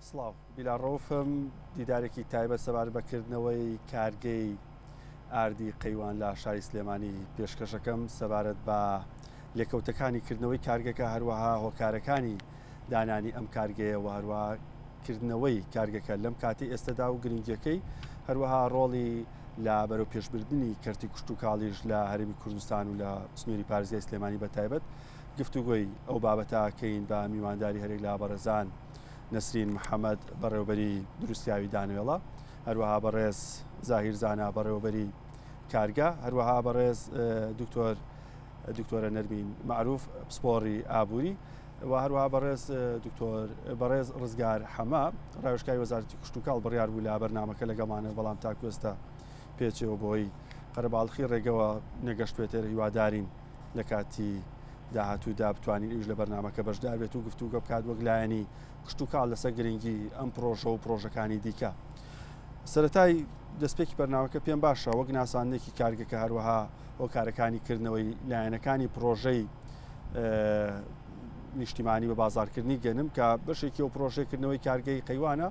سڵاو بیلاڕۆفم دیدارێکی تایبەت سەبارەت بەکردنەوەی کارگەی ئاردی قەیوان لە شاری سلێمانی پێشکەشەکەم سەبارەت بە لێکەوتەکانی کردنەوەی کارگەکە هەروەها هۆکارەکانی دانانی ئەم کارگەیە و هەروەها کردنەوەی کارگەکە لەم کاتی ئێستادا و گرنگیەکەی هەروەها ڕۆڵی لە بەرەو پێشبردننی کەرتی کوشت و کاڵیش لە هەرێمی کوردستان و لە سنووری پارێزگای سلێمانی بەتایبەت گفتوگۆی ئەو بابەتاکەین بە میوانداری هەرێک لا بەڕێزان نەسرین محەممەد بەڕێوەبەری دروستیاوی دانوێڵە، هەروەها بەڕێز زاهیر زانا بەڕێوەبەری کارگا، هەروەها بەڕێز دکتۆرە نەرمین معروف پسپۆڕی ئابووری و هەروەها بەڕێز ڕزگار حەما ڕاوێژکاری وەزارەتی کوشت و کاڵ بڕیار بوو لە بەرنامەکە لەگەڵمانە، بەڵام تاکوێستا پێچەوە بۆی قەرەباڵخی ڕێگەوە نەگەشتێتێر هیوادارین لە کاتی داهاتوودا بتوانین ئیش لە بەرنامەکە بەشدار بێت و گفتوگە بکات وەک لایەنی کوشت و کاڵ لەسەر گرنگی ئەم پرۆژە و پرۆژەکانی دیکە. سەرەتای دەستپێکی بەرنامەکە پێم باشە وەک ناساندێکی کارگەکە هەروەها هۆکارەکانی کردنەوەی لایەنەکانی پرۆژەی نیشتیمانی بە بازارکردنی گەنم کە بەشێکی و پرۆژەکردنەوەی کارگەی قەیوانە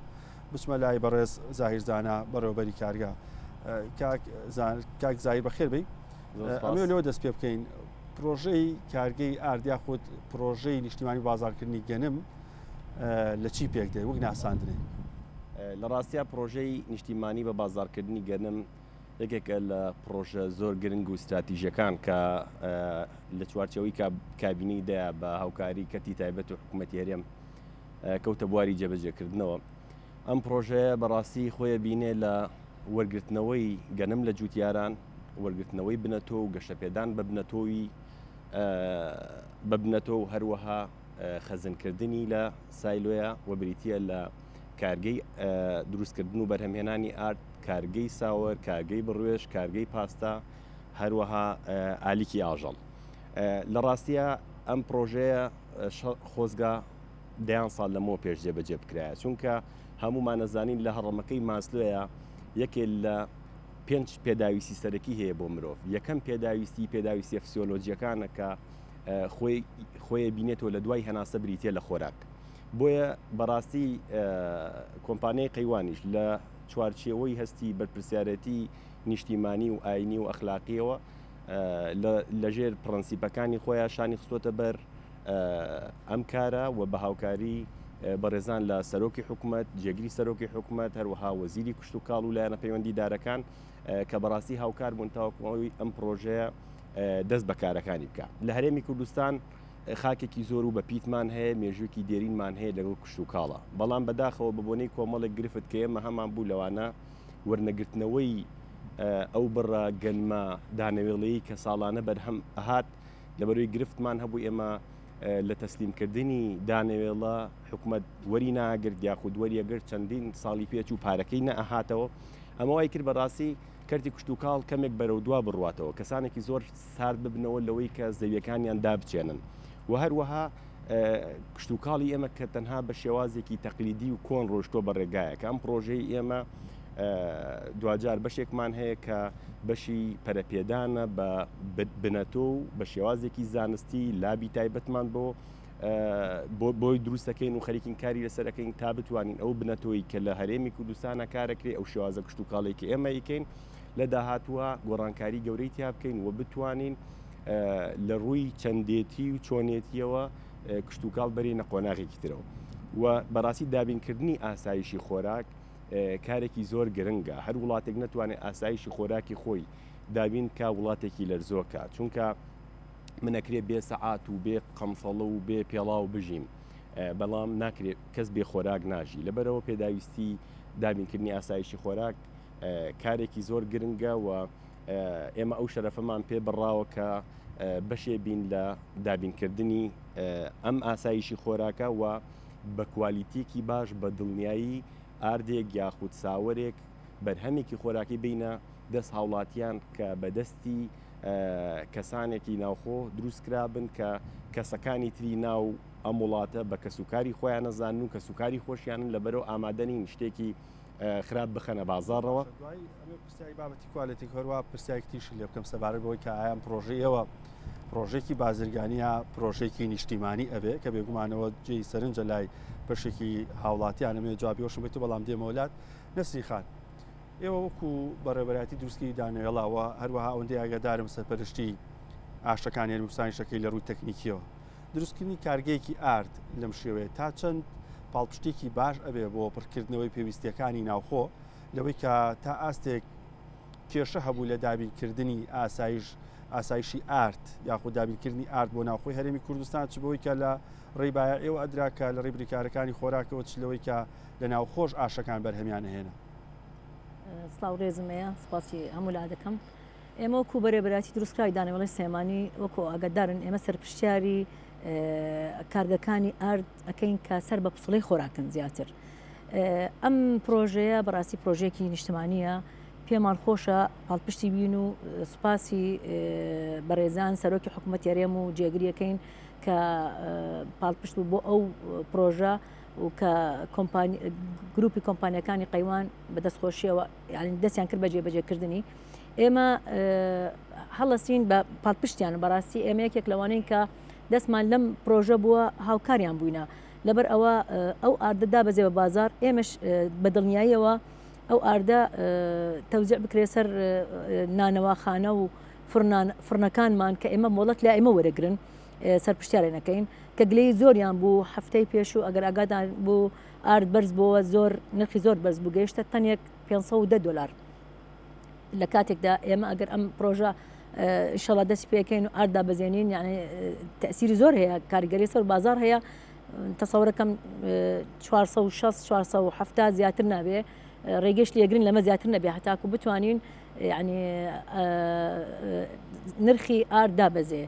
بچمە لای بەڕێز زاهیر زانا بەڕێوەبەری کارگا. کاک زاهیر بەخێر بی ئەمێ لەوە دەست پێ بکەین پرۆژەی کارگەی ئاردیا خۆت پرۆژەی نیشتیمانی بازارکردنی گەنم لە چی پێک دێ وەک ناساندنێ؟ لە ڕاستیا پرۆژەی نیشتیمانی بە بازارکردنی گەنم یەکێکە لە پرۆژە زۆر گرنگ و استراتیژیەکان کە لە چوارچەوەی کابینەیدا بە هاوکاری کەتی تایبەت و حکوومەتی هەرێم کەوتە بواری جێبەجێکردنەوە. ئەم پرۆژەیە بەڕاستی خۆیە بینێ لە وەرگرتنەوەی گەنم لە جوتیاران، وەرگرتنەوەی بنەتۆ و گەشەپێدان بە بنەتۆ و هەروەها خەزنکردنی لە سایلۆیە و بریتە لە کارگەی دروستکردن و بەرهەمهێنانی ئارد، کارگەی ساوەر، کارگەی بڕوێژ، کارگەی پاستا، هەروەها ئالیکی ئاژەڵ. لە ڕاستیە ئەم پرۆژەیە خۆزگا دەیان ساڵ لەمەوە پێش جێبەجێ بکرایە، چونکە هەمومان نەزانین لە هەڕەمەکەی ماسلۆیە یەکێک لە 5 پێداویستی سەرەکی هەیە بۆ مرۆڤ. یەکەم پێداویستی فسیۆلۆجیەکانە کە خۆی بینێتەوە لە دوای هەناسە بریتە لە خۆراک. بۆیە بەڕاستی کۆمپانیای قەیوانیش لە چوارچێوەی هەستی بەرپرسیارەتی نیشتیمانی و ئاینی و ئەخلاقیەوە لەژێر پرەنسیپەکانی خۆیان شانی خستۆتە بەر ئەم کارە و بە هاوکاری بەڕێزان لە سەرۆکی حکوومەت، جێگیری سەرۆکی حکوومەت، هەروەها وەزیری کوشت و کاڵ و لایەنە پەیوەندیدارەکان کە بەڕاستی هاوکار بوون تاوەکوەوەی ئەم پرۆژەیە دەست بە کارەکانی بکە. لە هەرێمی کوردستان خاکێکی زۆر و بە پیتمان هەیە، مێژووکی دێرینمان هەیە لەگەڵ کوشت و کاڵە، بەڵام بەداخەوە ببوونەی کۆمەڵێک گرفت کە ئێمە هەمان بوو لەوانە وەرنەگرتنەوەی ئەو بڕە گەنمە دانەوێڵەیە کە ساڵانە بەرهەم ئەهات لەبەرەوەی گرفتمان هەبوو ئێمە لە تەسلیمکردنی دانەوێڵە حکوومەت وەری ناگرت یاخود وەریەگەر چەندین ساڵی پێچ و پارەکەی نەئەهاتەوە. ئەمە وای کرد بەڕاستی کەرتی کوشت و کاڵ کەمێک بەرەو دوا بڕواتەوە، کەسانێکی زۆر سارد ببنەوە لەوەی کە زەویەکانیان دابچێنن و هەروەها کوشت و کاڵی ئێمە کە تەنها بە شێوازێکی تەقلیدی و کۆن ڕۆشتۆ بەڕێگایە کە ئەم پرۆژەی ئێمە دوجار بەشێکمان هەیە کە بەشی پەرەپێدانە بە بنەتۆ و بە شێوازێکی زانستی لابی تایبەتمان بۆی دروستەکەین و خەریکین کاری لەسەرەکەین تا بتوانین ئەو بنەتۆی کە لە هەرێمی کوردستانە کارەکرێ ئەو شێوازە کوشت و کاڵێکی ئێمە ئیکەین لە داهاتووە گۆڕانکاری گەورەی تیا بکەین و بتوانین لە ڕووی چەندێتی و چۆنێتیەوە کوشت و کاڵ بەرێنە قۆناغێکی ترەوە و بەڕاستی دابینکردنی ئاسایشی خۆراک کارێکی زۆر گرنگە. هەر وڵاتێک نەتوانێت ئاسایشی خۆراکی خۆی دابین کا وڵاتێکی لەرزۆکە، چونکە منەکرێ بێ سەعات و بێ قەمسەڵە و بێ پێڵاو بژین، بەڵام ناکرێت کەس بێ خۆراک ناژی. لەبەرەوە پێداویستی دابینکردنی ئاسایشی خۆراک کارێکی زۆر گرنگە و ئێمە ئەو شەرەفەمان پێ بڕاوە کە بەشێ بین لە دابینکردنی ئەم ئاسایشی خۆراکە و بە کوالیتیکی باش بە دڵنیایی ئاردێک یاخود ساوەرێک بەرهەمێکی خۆراکی بینە دەست هاوڵاتیان کە بەدەستی کەسانێکی ناوخۆ دروستکرا بن کە کەسەکانی تری ناو ئەم وڵاتە بە کەسوکاری خۆیان نەزانن و کەسوکاری خۆشیانن لەبەرەوە ئامادەنین شتێکی خراپ بخەنە بازاڕەوە. پرسیاری بابەتی کوالیتی هەروە پرسیارێکیش لێ بکەم سەبارەت بەوەی کە ئایان پرۆژەیەوە پرۆژێکی بازرگانیە پرۆژێکی نیشتیمانی ئەبێ کە بێگومانەوە جێی سەرنجە لای بەشێکی هاوڵاتیانەمێ جوابیۆشم بێت بەڵام دێمەوەلات نەسری خان ئێوە وەکو بەڕێبەراتی دروستکی دانەوێڵاوە هەروەها ئەوەندەی ئاگادارم سەرپەرشتی ئاشەکانی هەرموسانی شەکەی لە ڕووی تەکنیکیەوە دروستکردنی کارگەیەکی ئارد لەم شێوەیە تا چەند پاڵپشتێکی باش ئەبێ بۆ پڕکردنەوەی پێویستیەکانی ناوخۆ لەوەی کە تا ئاستێک کێشە هەبوو لە دابینکردنی ئاسایشی ئارت یاخود دابینکردنی ئارت بۆ ناوخۆی هەرێمی کوردستان چ بەوەی کە لە ڕێبایە ئێوە ئەدراکە لە ڕێی بریکارەکانی خۆراکەوە چلەوەی کە لە ناوخۆش ئاشەکان بەرهەمیانە هێنا. سڵاو ڕێزمەیە سپاسی هەموو لا دەکەم. ئێمە وەکو بەرێبەراتی دروستکراوی دانەوێڵی سێمانی وەکو ئاگادارن ئێمە سەرپشتیاری کارگەکانی ئارد ئەەکەین کە سەر بە پسڵەی خۆراکن زیاتر. ئەم پرۆژەیە بەڕاستی پرۆژێکی نیشتمانیە پێمان خۆشە پاڵپشتی بین و سوپاسی بەڕێزان سەرۆکی حکوومەتی هەرێم و جێگریەکەین کە پاڵپشت بوو بۆ ئەو پرۆژە و کە گروپی کۆمپانیەکانی قەیوان بەدەستخۆشیەوە یعنی دەستیان کرد بە جێبەجێکردنی ئێمە هەڵەسین بە پاڵپشتیان بەڕاستی ئێمە یەکێک لەوانەیە کە دەستمان لەم پرۆژە بووە هاوکاریان بووینە لەبەر ئەوە ئەو ئاردەدا بەزێ بە بازار ئێمەش بەدڵنیاییەوە ئەو ئاردە تەوزیع بکرێت سەر نانەواخانە و فرنەکانمان کە ئێمە مۆڵەت لە ئێمە وەرەگرن سەرپشتیارێنەکەین کە گلەی زۆریان بوو هەفتەی پێش و ئەگەر ئاگادان بوو ئارد بەرز بۆەوە زۆر نرخی زۆر بەرز بوو گەیشتە تەنێک $510 لە کاتێکدا ئێمە ئەگەر ئەم پرۆژە ئینشەڵا دەست پێکەین و ئاردا بەزێنین یعنی تەسیری زۆر هەیە کاریگەری سەر بازار هەیە تەسەورەکەم 460-470 زیاتر نابێ ڕێگەش لێگرن لەمە زیاتر نەبێ هەتاکو بتوانین ینی نرخی ئاردا بەزێ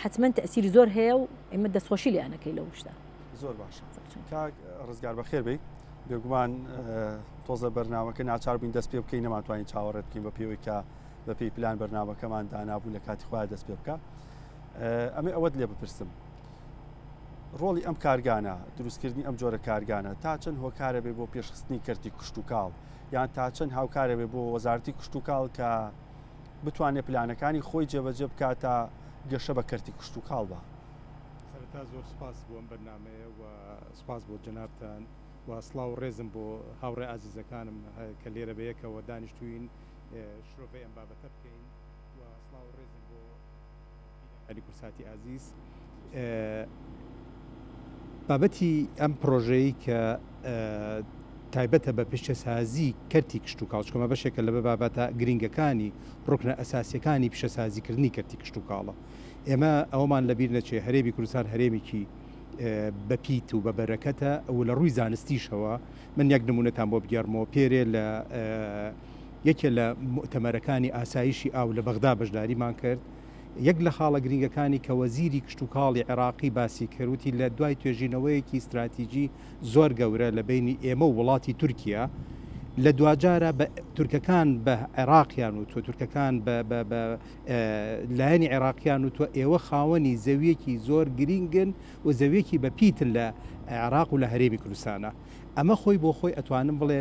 حتمما تەسیری زۆر هەیە و ئێمە دەستخۆشی لێیانەکەی لەو شتا زۆر باشە ڕزگار بەخێر بێ بێگومان تۆزە بەرنامەکە ناچار بووین دەست پێ بکەین نەماتوانین چاوەڕێت بکەین بە پێوەی کە بە پێی پلان بەرنامەکەمان دانابوو لە کاتی خۆیان دەست پێ بکە ئەمێ ئەوەت لێ بپرسم ڕۆڵی ئەم کارگانە دروستکردنی ئەم جۆرە کارگانە تا چەند هۆکارە بێ بۆ پێشخستنی کەرتی کشت و کاڵ یان تا چەند هاوکارە بێ بۆ وەزارەتی کشت و کاڵ کە بتوانێت پلانەکانی خۆی جێبەجێ بکات تا گەشە بە کەرتی کشت و کاڵ بە سەرەتا زۆر سپاس بۆ ئەم بەرنامەیە و سپاس بۆ جەنابتان و سڵاو و ڕێزم بۆ هاوڕێ ئازیزەکانم کە لێرە بەیەکەوە دانیشتوین شرۆڤەی ئەم بابەتە بکەین و سڵاو و ڕێزم بۆ علی کورساتی ئازیز بابەتی ئەم پرۆژەی کە تایبەتە بە پیشەسازی کەرتی کشت و کاڵچکەمە بەشێکە لە بە بابەتە گرنگەکانی ڕوکنە ئەساسیەکانی پیشەسازیکردنی کەرتی کشت و کاڵە ئێمە ئەومان لەبیر نەچێ هەرێمی کوردستان هەرێمێکی بەپیت و بە بەرەکەتە ئەو لە ڕووی زانستیشەوە من یەک نمونەتان بۆ بگەڕمەوە پێرێ لە یەکێ لە مؤتەمەرەکانی ئاسایشی ئاو لە بەغدا بەشداریمان کرد یەک لە خاڵە گرنگەکانی کە وەزیری کشت و کاڵی عێراقی باسی کەروتی لە دوای توێژینەوەیەکی استراتیژی زۆر گەورە لە بینی ئێمە و وڵاتی تورکیا لە دوجارە بە تورکەکان بە عێراقیان و تۆ تورکەکان بە لایەنی عێراقیان و تۆ ئێوە خاوەنی زەویەکی زۆر گرنگن و زەویەکی بەپیتن لە عێراق و لە هەرێمی کوردستانە ئەمە خۆی بۆ خۆی ئەتوانم بڵێ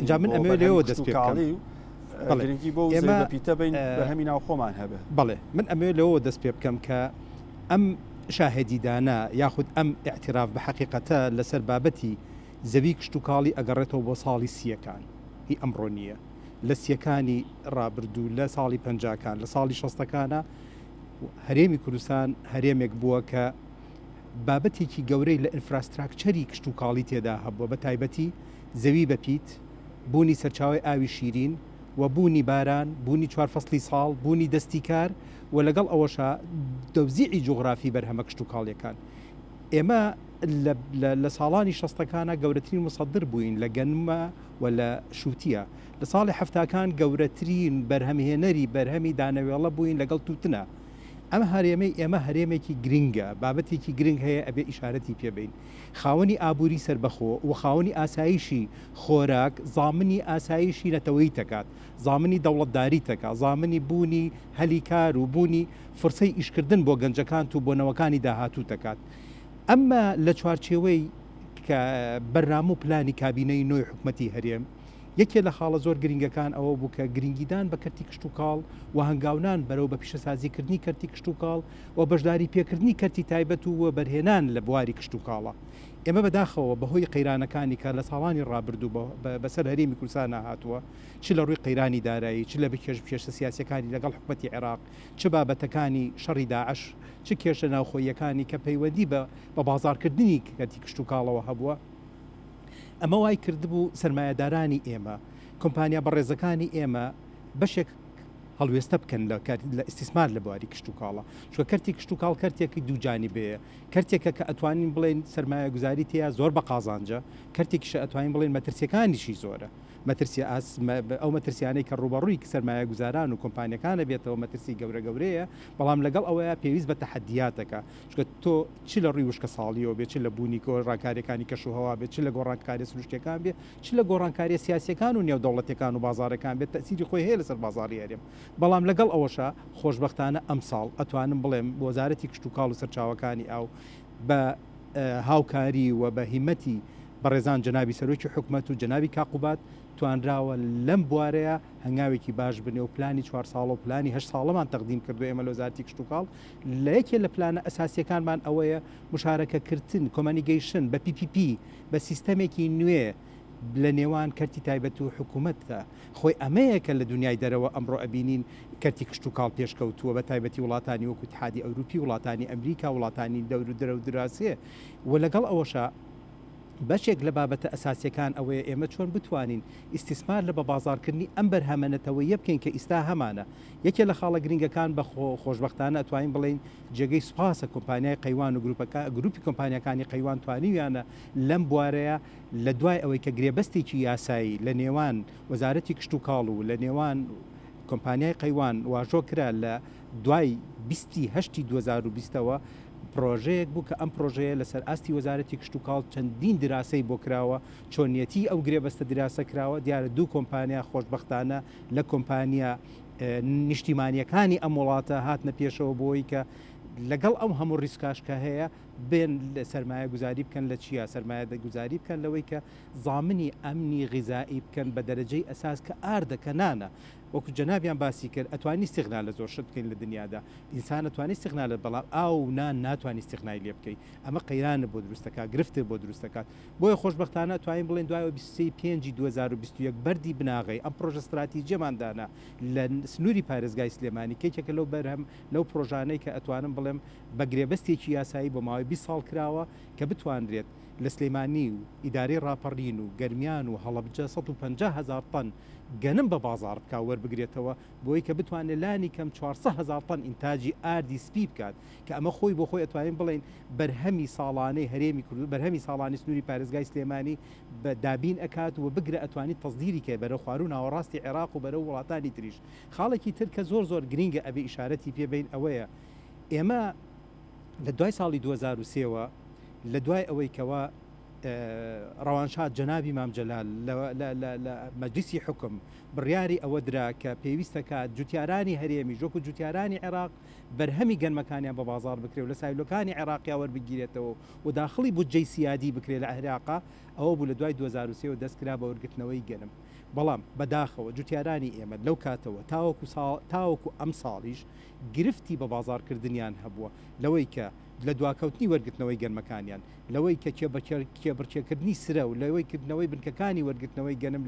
جا من ئەمێ لێەوە دەست پێکاڵی گرنگی بۆ پیتە بین بە هەمی ناو خۆمان هەبێ بەڵێ من ئەمێ لەوە دەست پێ بکەم کە ئەم شاهدیدانە یاخود ئەم اعتراف بە حقیقەتە لەسەر بابەتی زەوی کشت و کاڵی ئەگەڕێتەوە بۆ ساڵی سیەکان هی ئەمڕۆ نییە لە سیەکانی ڕابردوو لە ساڵی پەنجاکان لە ساڵی شەستەکانە هەرێمی کوردستان هەرێمێک بووە کە بابەتێکی گەورەی لە ئینفراستراکچەری کشت و کاڵی تێدا هەبووە بە تایبەتی زەوی بەپیت بوونی سەرچاوی ئاوی شیرین و بوونی باران بوونی 4 فەسلی ساڵ بوونی دەستی کار و لەگەڵ ئەوەشە دەوزیعی جوغرافی بەرهەمە کشت و کاڵیەکان ئێمە لە ساڵانی شەستەکانە گەورەترین مصدر بووین لە گەنمە و لە شووتیە لە ساڵی هەفتاکان گەورەترین بەرهەمهێنەری بەرهەمی دانەوێڵە بووین لەگەڵ تووتنە ئەم هەرێمەی ئێمە هەرێمێکی گرنگە بابەتێکی گرنگ هەیە ئەبێ ئیشارەتی پێبین خاوەنی ئابووری سربەخۆ و خاوەنی ئاسایشی خۆراک زامنی ئاسایشی نەتەوەی تەکات زامنی دەوڵەتداری تەکات زامنی بوونی هەلیکار و بوونی فرسەی ئیشکردن بۆ گەنجەکان و بۆ نەوەکانی داهاتوو تەکات ئەمە لە چوارچێوەی کە بەرنامە و پلانی کابینەی نوێی حکوومەتی هەرێم یەکێ لە خاڵە زۆر گرنگەکان ئەوە بوو کە گرنگیدان بە کەرتی کشت و کاڵ و هەنگاونان بەرەو بە پیشەسازیکردنی کەرتی کشت و کاڵ و بەشداری پێکردنی کەرتی تایبەت و بەرهێنان لە بواری کشت و کاڵە ئێمە بەداخەوە بەهۆی قەیرانەکانی کە لە ساڵانی ڕابردوو بەسەر هەرێمی کوردستان هاتووە چ لە ڕووی قەیرانی دارایی چ لە پێشە سیاسەکانی لەگەڵ حکومەتی عێراق چ بابەتەکانی شەڕی داعش چ کێشە ناوخۆیەکانی کە پەیوەندی بە بازارکردنی کەرتی کشت و کاڵەوە هەبووە ئەمە وای کردبوو سەرمایەدارانی ئێمە کۆمپانیا بەڕێزەکانی ئێمە بەشێک هەڵوێستە بکەن لە ئیسtismار لە بواری کشت و کاڵە چوە کەرتی کشت و کاڵ کەرتێکی دووجانی بێ کەرتێکە کە ئەتوانین بڵێن سەرمایە گوزاری تەیە زۆر بە قازانجە کەرتێکیشە ئەتوانین بڵێن مەترسیەکانیشی زۆرە مەترسی ئەو مەترسیانەی کە ڕوبەڕووی سەرمایە گوزاران و کۆمپانیەکانە بێتەوە مەترسی گەورەیە بەڵام لەگەڵ ئەوەیە پێویست بە تەحەدیاتەکە چکە تۆ چ لە ڕووی وشکە ساڵیەوە بێت چ لە بوونی ڕاکاریەکانی کەشوهەوا بێت چ لە گۆڕانکاری سروشتەکان بێت چ لە گۆڕانکاری سیاسیەکان و نێودەوڵەتەکان و بازارەکان بێت تەسیری خۆی هەیە لەسەر بازاری هەرێم بەڵام لەگەڵ ئەوەشە خۆشبەختانە ئەم ساڵ ئەتوانم بڵێم وەزارەتی کشت و کاڵ و سەرچاوەکانی ئەو بە هاوکاری و بە هیمەتی بەڕێزان جەنابی سەرۆکی حکومەت و جەنابی کاقوبات توانراوە لەم بوارەیە هەنگاوێکی باش بنێ و پلانی 4 ساڵ و پلانی 8 ساڵەمان تەقدیم کردو ئێمە لە وەزارەتی کشت و کاڵ لە یەکێ لە پلانە ئەساسیەکانمان ئەوەیە مشارەکەکردن کۆمەنیگەیشن بە PPP بە سیستەمێکی نوێ لە نێوان کەرتی تایبەت و حکوومەتە خۆی ئەمەیە کە لە دنیای دەرەوە ئەمڕۆ ئەبینین کەرتی کشت و کاڵ پێشکەوتووە بە تایبەتی وڵاتانی وەکو اتحادی ئەوروپی وڵاتانی ئەمریکا وڵاتانی دەور و دەرە و دراسێ و لەگەڵ ئەوەشە بەشێک لە بابەتە ئەساسیەکان ئەوەیە ئێمە چۆن بتوانین ئیسtismار لە بە بازارکردنی ئەم بەرهەمەنەتەوەیە بکەین کە ئیستا هەمانە یەکێ لە خاڵە گرنگەکان بە خۆشبەختانە ئەتوانین بڵین جێگەی سوپاسە کۆمپانیای قەیوان و گروپی کۆمپانیەکانی قەیوان توانیویانە لەم بوارەیە لە دوای ئەوەی کە گرێبەستێکی یاسایی لە نێوان وەزارەتی کشت و کاڵ و لە نێوان کۆمپانیای قەیوان واژۆ کرا لە دوای 28 2020ەوە پرۆژەیەک بوو کە ئەم پرۆژەیە لەسەر ئاستی وەزارەتی کشت و کاڵ چەندین دراسی بۆ کراوە چۆنیەتی ئەو گرێبەستە دراسە کراوە دیارە دوو کۆمپانیا خۆشبەختانە لە کۆمپانیا نیشتیمانیەکانی ئەم وڵاتە هاتنە پێشەوە بۆی کە لەگەڵ ئەم هەموو ڕیسکاشکە هەیە بێن لە سەرمایە گوزاری بکەن لە چیە سەرمایە گوزاری بکەن لەوەی کە زامنی ئەمنی غیزایی بکەن بە دەرەجەی ئەساس کە ئاردەکە نانە وەکو جەنابیان باسی کرد ئەتوانی استیغنا لە زۆر شت بکەین لە دنیادا ئینسان ئەتوانی استیغنا لە بەڵام ئاو نان ناتوانانی استیغنای لێ بکەی ئەمە قەیرانە بۆ دروستەکە گرفتە بۆ دروستەکات بۆیە خۆشبەختانە توانین بڵێن دوای 25 2021 بەردی بناغی ئەم پرۆژە استراتیجیەماندانا لە سنووری پارێزگای سلێمانی کێکێکە لەو بەرهەم لەو پرۆژانەی کە ئەتوانم بڵێم بە گرێبەستێکی یاسایی بۆ ماوەی 20 ساڵ کراوە کە بتوانرێت لە سلێمانی و ئیدارەی ڕاپەڕین و گەرمیان و هەڵەبجە 150,000 تەن گەنم بە بازار بکە وەربگرێتەوە بۆی کە بتوانێت لانی کەم 400,000 تەن ئینتاجی ئاردی سپی بکات کە ئەمە خۆی بۆ خۆی ئەتوانین بڵین بەرهەمی ساڵانەی هەرێمی کوردستان بەرهەمی ساڵانی سنووری پارێزگای سلێمانی بە دابین ئەکات و بگرە ئەتوانیت تەصدیری کە بەرەو خوارو ناوەڕاستی عێراق و بەرەو وڵاتانی تریش خاڵێکی تر کە زۆر گرینگە ئەبێ ئیشارەتی پێبین ئەوەیە ئێمە لە دوای ساڵی 2023ەوە لە دوای ئەوەی کەوە ڕەوانشاد جەنابی مام جەلال لە مەجلیسی حکم بڕیاری ئەوە درا کە پێویستەکات جوتیارانی هەرێمی ژۆک و جوتیارانی عێراق بەرهەمی گەنمەکانیان بە بازار بکرێ و لە سایلۆکانی عێراقیا وەربگیرێتەوە و داخڵی بودجەی سیادی بکرێ لە عێراقا ئەوە بوو لە دوای 2023 دەستکرا بە وەرگرتنەوەی گەنم بەڵام بەداخەوە جوتیارانی ئێمە لەو کاتەوە تاوەکو ئەم ساڵیش گرفتی بە بازارکردنیان هەبووە لەوەی کە لە دواکەوتنی وەرگرتنەوەی گەنمەکانیان لەوەی کە کێبڕکێکردنی سرە و لەوەی کردنەوەی بنکەکانی وەرگرتنەوەی گەنم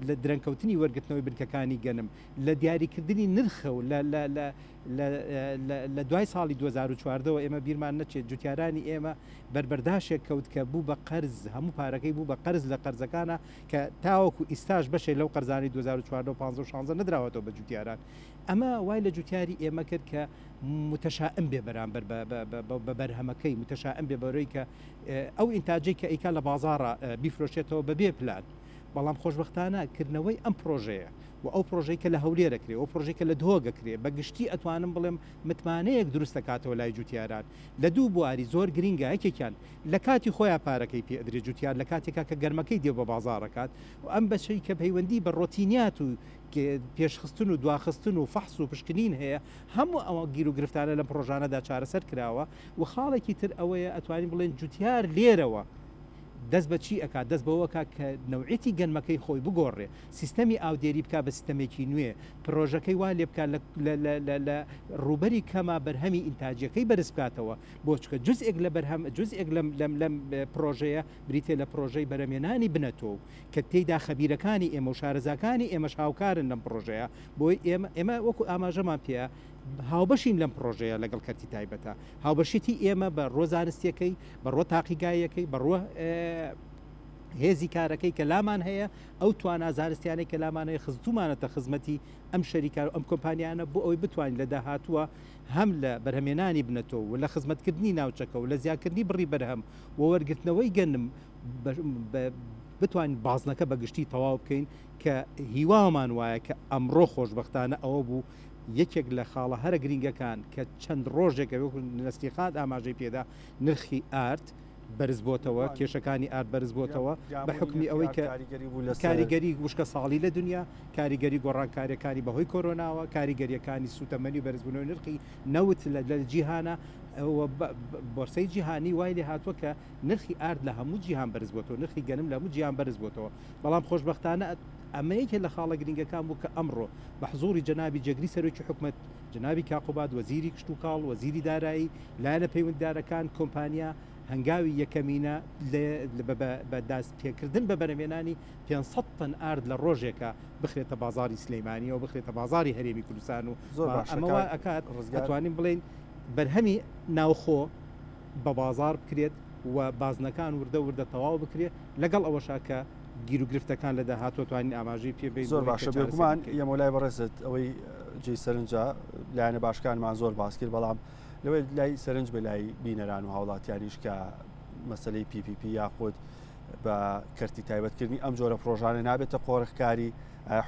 لە درەنکەوتنی وەرگرتنەوەی بنکەکانی گەنم لە دیاریکردنی نرخە و لە دوای ساڵی 2014ەوە ئێمە بیرمان نەچێت جوتیارانی ئێمە بربەرداشێک کەوت کە بوو بە قەرز هەموو پارەکەی بوو بە قەرز لە قەرزەکانە کە تاوەکو ئیستاش بەشێ لەو قەرزانی 2014 و 15 نەدراوەتەوە بە جوتیاران ئەمە وای لە جوتیاری ئێمە کرد کە متەشائم بێ بەرامبەر بە بەرهەمەکەی متەشائم بێ بەرەوەی کە ئەو ئینتاجی کە ئیکا لە بازاڕە بیفرۆشێتەوە بەبێ پلان بەڵام خۆشبەختانە کردنەوەی ئەم پرۆژەیە و ئەو پرۆژەی کە لە هەولێرەکرێ ئەو پرۆژێک کە لە دۆگەکرێ بە گشتی ئەتوانم بڵێم متمانەیەک دروست دەکاتەوە لای جوتیاران لە دوو بواری زۆر گرینگە یەکێکیان لە کاتی خۆیان پارەکەی پێدرێت جوتیار لە کاتێکا کە گەرمەکەی دێ بە بازاڕەکات و ئەم بەشەی کە پەیوەندی بە ڕۆتینیات و پێشخستن و دواخستن و فەحس و پشکنین هەیە هەموو ئەوە گیر و گرفتانە لە پرۆژانەدا چارەسەر کراوە و خاڵێکی تر ئەوەیە ئەتوانین بڵێن جوتیار لێرەوە دەست بە چی ئەکات دەست بەوەکە کە نەوعێتی گەنمەکەی خۆی بگۆڕێ سیستەمی ئاودێری بک بە سیستەمێکی نوێ پرۆژەکەی وا لێ بکات لە ڕوبەری کەما بەرهەمی ئینتاجەکەی بەرز بکاتەوە بۆچکە جزئێک لە بەرهەم جزئێک لەم پرۆژەیە بریتێ لە پرۆژەی بەرەمێنانی بنەتەوە کە تێیدا خەبیرەکانی ئێمە و شارەزاکانی ئێمەش هاوکارن لەم پرۆژەیە بۆی ئێمە وەکو ئاماژەمان پێە هاوبەشین لەم پرۆژەیە لەگەڵ کەرتی تایبەتە هاوبەشیتی ئێمە بە ڕۆزانستیەکەی بەڕۆ تاقیگایەکەی بەڕۆ هێزی کارەکەی کە لامان هەیە ئەو توانازانستیانەی کە لامانەیە خزمانەتە خزمەتی ئەم شەریکار ئەم کۆمپانیانە بۆ ئەوی بتوانین لە داهاتووە هەم لە بەرهەمێنانی بنەتەوە و لە خزمەتکردنی ناوچەکە و لە زیادکردنی بڕی بەرهەم و وەرگرتنەوەی گەنم بتوانین بازنەکە بەگشتی تەواو بکەین کە هیوامان وایە کە ئەمڕۆ خۆشبەختانە ئەوە بوو یەکێک لە خاڵە هەرە گرنگەکان کە چەند ڕۆژێکە نستیخات ئاماژەی پێدا نرخی ئارت بەرز بۆتەوە کێشەکانی ئارت بەرز بۆتەوە بە حکمی ئەوەی کە کاریگەری وشکە ساڵی لە دنیا کاریگەری گۆڕانکاریەکانی بەهۆی کۆرۆناوە کاریگەریەکانی سوتەمەنی بەرزبوونەوەی نرخی نەوت لە جیهانە بۆرسەی جیهانی وای لێ هاتووە کە نرخی ئارد لە هەموو جیهان بەرز بۆتەوە نرخی گەنم لە هەموو جیهان بەرز بۆتەوە بەڵام خۆشبەختانە ئەمەیەکێ لە خاڵە گرنگەکان بوو کە ئەمڕۆ بە حزوری جەنابی جەگری سەرۆکی حکومەت جەنابی کاقوباد وەزیری کشت و کاڵ وەزیری دارایی لایەنە پەیوەنددارەکان کۆمپانیا هەنگاوی یەکەمینە بە داست پێکردن بە بەرەمێنانی 500 تن ئارد لە ڕۆژێکە بخرێتە بازاری سلەیمانی و بخرێتە بازاری هەرێمی کوردستان و ئەمەوە ئەکات دەتوانین بڵێن بەرهەمی ناوخۆ بە بازار بکرێت و بازنەکان وردە تەواو بکرێت لەگەڵ ئەوەشا کە گیر و گرفتەکان لە داهاتوە توانین ئاماژەی پێبێت زۆر باشە بێگومان یەمەلای بەڕێزت ئەوەی جێی سەرنجە لایەنە باشکانمان زۆر باس کرد بەڵام لەوەی لای سەرنج بە لای بینەران و هاوڵاتیانیش کە مەسلەی PPP یاخود بە کەرتی تایبەتکردنی ئەم جۆرە پرۆژانە نابێتە قۆڕخکاری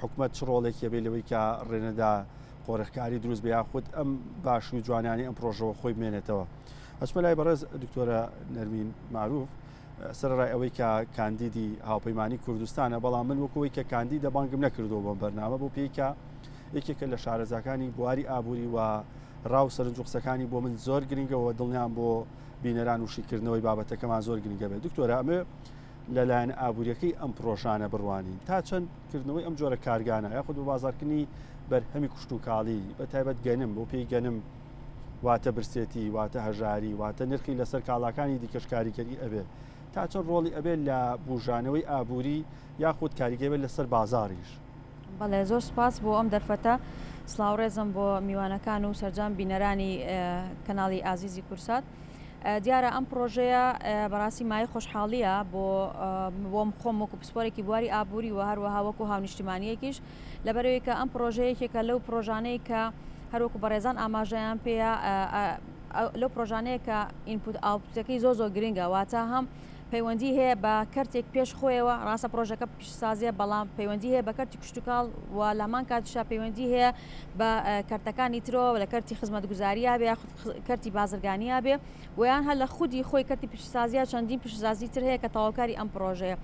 حکومەت چ ڕۆڵێکی بێ لەوەی کە ڕێنەدا قۆڕخکاری دروست بە یاخود ئەم باشوی جوانانی ئەم پرۆژەوە خۆی بمێنێتەوە ئەچمە لای بەڕێز دکتۆرە نەرمین معروف سەرڕای ئەوەی کە کاندیدی هاوپەیمانی کوردستانە بەڵام من وەکەوەی کە کاندی دەبانگم نەکردەوە بۆم بەرنامە بۆ پێیکە یەکێکە لە شارەزاکانی بواری ئابووری و ڕاو سەرنجوقسەکانی بۆ من زۆر گرنگەوە دڵنیان بۆ بینەران وشیکردنەوەی بابەتەکەمان زۆر گرنگە بێت دکتۆرە ئەمە لەلایەن ئابوووریەکەی ئەم پرۆژانە بڕوانین تا چەند کردنەوەی ئەم جۆرە کارگانە یاخود بە بازارکردنی بەرهەمی کوشت و کاڵی بە تایبەت گەنم بۆ پێی گەنم واتە برسێتی واتە هەژاری واتە نرخی لەسەر کاڵاکانی دیکەش کاریگەری ئەبێ تا چەند ڕۆڵی ئەبێت لە بژانەوەی ئابووری یاخود کاریگەری لەسەر بازاریش بەڵێ زۆر سپاس بۆ ئەم دەرفەتە سلااوڕێزم بۆ میوانەکان و سەرجام بینەرانی کەناڵی ئازیزی کورسات دیارە ئەم پرۆژەیە بەڕاستی مای خۆشحاڵیە بۆم خۆم وەکو پسپۆرێکی بواری ئابووری و هەروەها وەکو هاونیشتیمانیەکیش لەبەرەوەی کە ئەم پرۆژەیەکێکە لەو پرۆژانەی کە هەروەکو بەڕێزان ئاماژەیان پێەیە لەو پرۆژانەیە کە ئینپوت ئاوتپوتەکەی زۆر گرنگە واتە هەم پەیوەندی هەیە بە کەرتێک پێش خۆیەوە ڕاستە پرۆژەکە پیشسازیە بەڵام پەیوەندی هەیە بە کەرتی کشتتوکاڵ و لامان کاتیشا پەیوەندی هەیە بە کەرتەکانی ترەوە لە کەرتی خزمەتگوزاریە بێ کەرتی بازرگانیا بێ ویان هەر لە خودی خۆی کەرتی پیشسازیە چەندین پیشسازی تر هەیە کە تەواوکاری ئەم پرۆژەیە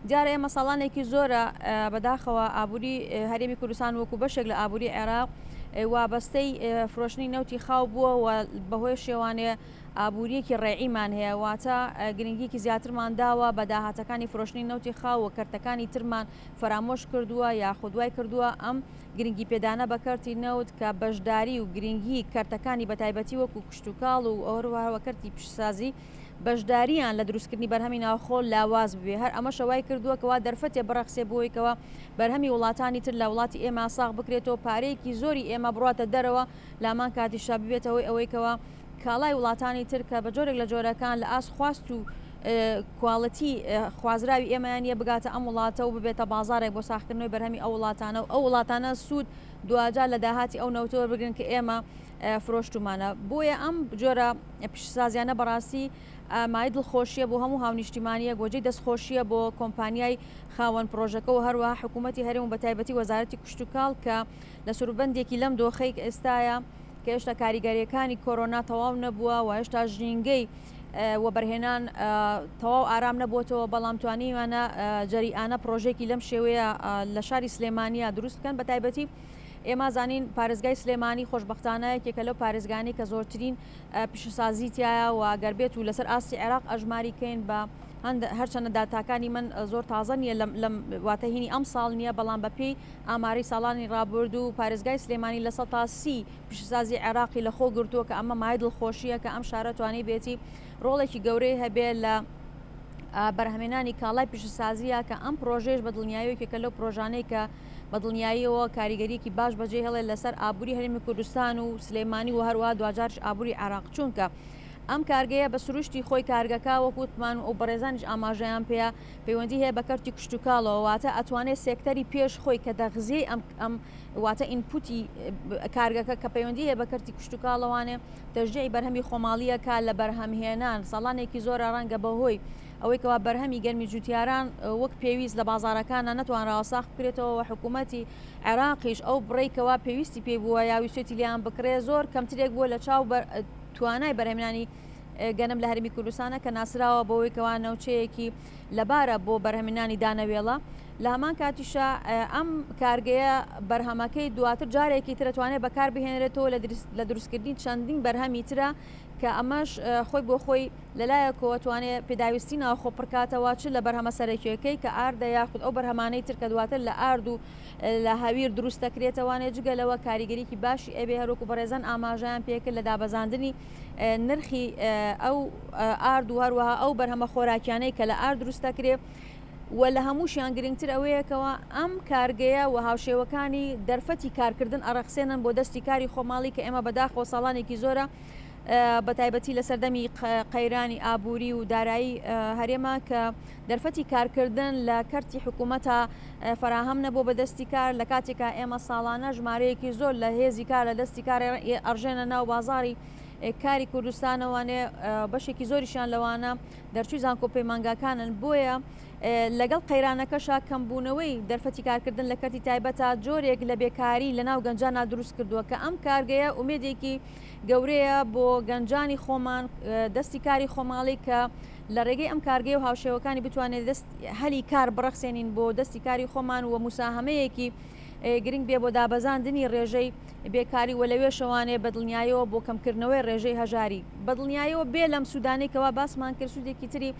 دیارە ئێمە ساڵانێکی زۆرە بەداخەوە ئابووری هەرێمی کوردستان وەکو بەشێک لە ئابووری عێراق وابەستەی فرۆشتنی نەوتی خاو بووە و بەهۆی شێوانێ ئابوووریەکی ڕێعیمان هەیە واتە گرنگیکی زیاترمان داوە بە داهاتەکانی فرۆشتنی نەوتی خاو و کەرتەکانی ترمان فرامۆش کردووە یا خودوای کردووە ئەم گرنگی پێدانە بە کەرتی نەوت کە بەشداری و گرنگی کەرتەکانی بەتایبەتی وەکو کشتتوکاڵ و ئەوروەوە کەرتی پیشسازی بەشداریان لە دروستکردنی بەرهەمی ناوخۆ لاواز ببێ هەر ئەمە شەوای کردووە کەوا دەرفەتێ بەڕەخسێ بۆیکەوە بەرهەمی وڵاتانی تر لە وڵاتی ئێمە ساغ بکرێتەوە پارەیەکی زۆری ئێمە بڕاتە دەرەوە لامان کاتیشا ببێتەوەی ئەوەیەوە کاڵای وڵاتانی تر کە بە جۆرێک لە جۆرەکان لە ئاس خواست و کوواڵەتی خوازراوی ئێمەیانە بگاتە ئەم وڵاتە و ببێتە بازارێک بۆ ساختکردنەوەی بەرهەمی ئەو وڵاتانە و ئەو وڵاتانە سوود دوجار لە داهاتی ئەو نەوتەوە بگرن کە ئێمە فرۆشتمانە بۆیە ئەم جۆرە پیشسازیانە بەڕاستی مای دڵخۆشیە بۆ هەموو هاونیشتیمانیە گۆجەی دەستخۆشیە بۆ کۆمپانیای خاوەن پرۆژەکە و هەروەها حکوومەتی هەرێم و بەتایبەتی وەزارەتی کشتتوکاڵ کە لە سوروبەندێکی لەم دۆخەی ئێستاە کە هێشتا کاریگەریەکانی کۆرۆنا تەواو نەبووە و هێشتا ژینگەی وەبەرهێنان تەواو ئارام نەبووتەوە بەڵام توانیوانە جەریانە پرۆژێکی لەم شێوەیە لە شاری سلێمانیا دروست بکەن بەتایبەتی ئێمە زانین پارێزگای سلێمانی خۆشببختانە یەکێکە لەو پارێزگانی کە زۆرترین پیشەسازیتیایە و گەربێت و لەسەر ئاستی عێراق ئەژماریکەین بە هەرچەنە داتاکانی من زۆر تازە نییە لەم واتەهینی ئەم ساڵ نییە بەڵام بەپێی ئاماری ساڵانی ڕابرد و پارێزگای سلێمانی لە 130 پیشەسازی عێراقی لە خۆ گرتووە کە ئەمە مای دڵخۆشیە کە ئەم شارە توانی بێتی ڕۆڵێکی گەورەی هەبێ لە بەرهەمێنانی کاڵای پیشەسازیە کە ئەم پرۆژێش بە دڵنیاییەکە لەو پرۆژانەی کە بە دڵنیاییەوە کاریگەریەکی باش بەجێ هەڵێ لەسەر ئابووری هەرێمی کوردستان و سلێمانی و هەروە دوجارش ئابووری عێراق چونکە ئەم کارگەیە بە سروشتی خۆی کارگەکە وەکوتمان و بەڕێزانیش ئاماژەیان پێەیە پەیوەندی هەیە بە کەرتی کشتتوکاڵەوە واتە ئەتوانێت سێکتەری پێش خۆی کە دەغزیی ئەم واتە ئینپوتی کارگەکە کە پەیوەندی هەیە بە کەرتی کشتتوکاڵەوانێ تەژێی بەرهەمی خۆماڵیەکە لە بەرهەمهێنان ساڵانێکی زۆر ڕەنگە بەهۆی ئەوەی کەوا بەرهەمی گەرمی جوتیاران وەک پێویست لە بازارەکانە نەتوانراوە ساخ بکرێتەوە حکوومەتی عێراقیش ئەو بڕێکەوە پێویستی پێ بووە یاویسێتی لیان بکرێ زۆر کەمترێک بووە لە چاو توانای بەرهێنانی گەنم لە هەرمی کوردستانە کە ناسراوە بەوەی کەوا نەوچەیەکی لەبارە بۆ بەرهەمێنانی دانەوێڵە لە هەمان کاتیشە ئەم کارگەیە بەرهەمەکەی دواتر جارێکی ترەتوانێت بەکار بهێنرێتەوە لە دروستکردنی چەندین بەرهەمی ترە کە ئەمەش خۆی بۆ خۆی لەلایەکەوە توانێت پێداویستی ناوە خۆپڕکاتەوە چ لە بەرهەمە سەرەکیەکەی کە ئاردە یاخود ئەو بەرهەمانەی ترکە دواتر لە ئارد و لە هاویر دروست دەکرێتەوانێت جگەلەوە کاریگەریکی باشی ئەبێ هەروکو بەڕێزان ئاماژیان پێکرد لە دابەزاندنی نرخی ئەو ئارد و هەروەها ئەو بەرهەمە خۆراکیانەی کە لە ئارد دروست دەکرێت و لە هەمووشیان گرنگتر ئەوەیەکەوە ئەم کارگەیە و هاوشێوەکانی دەرفەتی کارکردن ئەڕەخسێنن بۆ دەستی کاری خۆماڵی کە ئێمە بەداخۆ ساڵانێکی زۆرە بە تایبەتی لە سەردەمی قەیرانی ئابووری و دارایی هەرێمە کە دەرفەتی کارکردن لە کەرتی حکوومەتە فراهەم نەبوو بە دەستی کار لە کاتێکە ئێمە ساڵانە ژمارەیەکی زۆر لە هێزی کار لە دەستی کار ئەڕژێنە ناو بازاری کاری کوردستانەوانێ بەشێکی زۆریشان لەوانە دەرچووی زانکۆ پەیمانگاکانن بۆیە لەگەڵ قەیرانەکەشا کەمبوونەوەی دەرفەتی کارکردن لە کەرتی تایبەتە جۆرێک لە بێکاری لە ناو گەنجانە دروست کردووە کە ئەم کارگەیە ئومێدێکی گەورەیە بۆ گەنجانی خۆمان دەستی کاری خۆماڵی کە لە ڕێگەی ئەم کارگەی و هاوشێوەکانی بتوانێت هەلی کار بڕەخسێنین بۆ دەستی کاری خۆمان و موساهەمەیەکی گرنگ بێ بۆ دابەزاندنی ڕێژەی بێکاری و لەوێ شەوانێ بەدڵنیایەوە بۆ کەمکردنەوەی ڕێژەی هەژاری بەدڵنیایەوە بێ لەم سوودانێکەوە باسمان کرد سوودێکی تری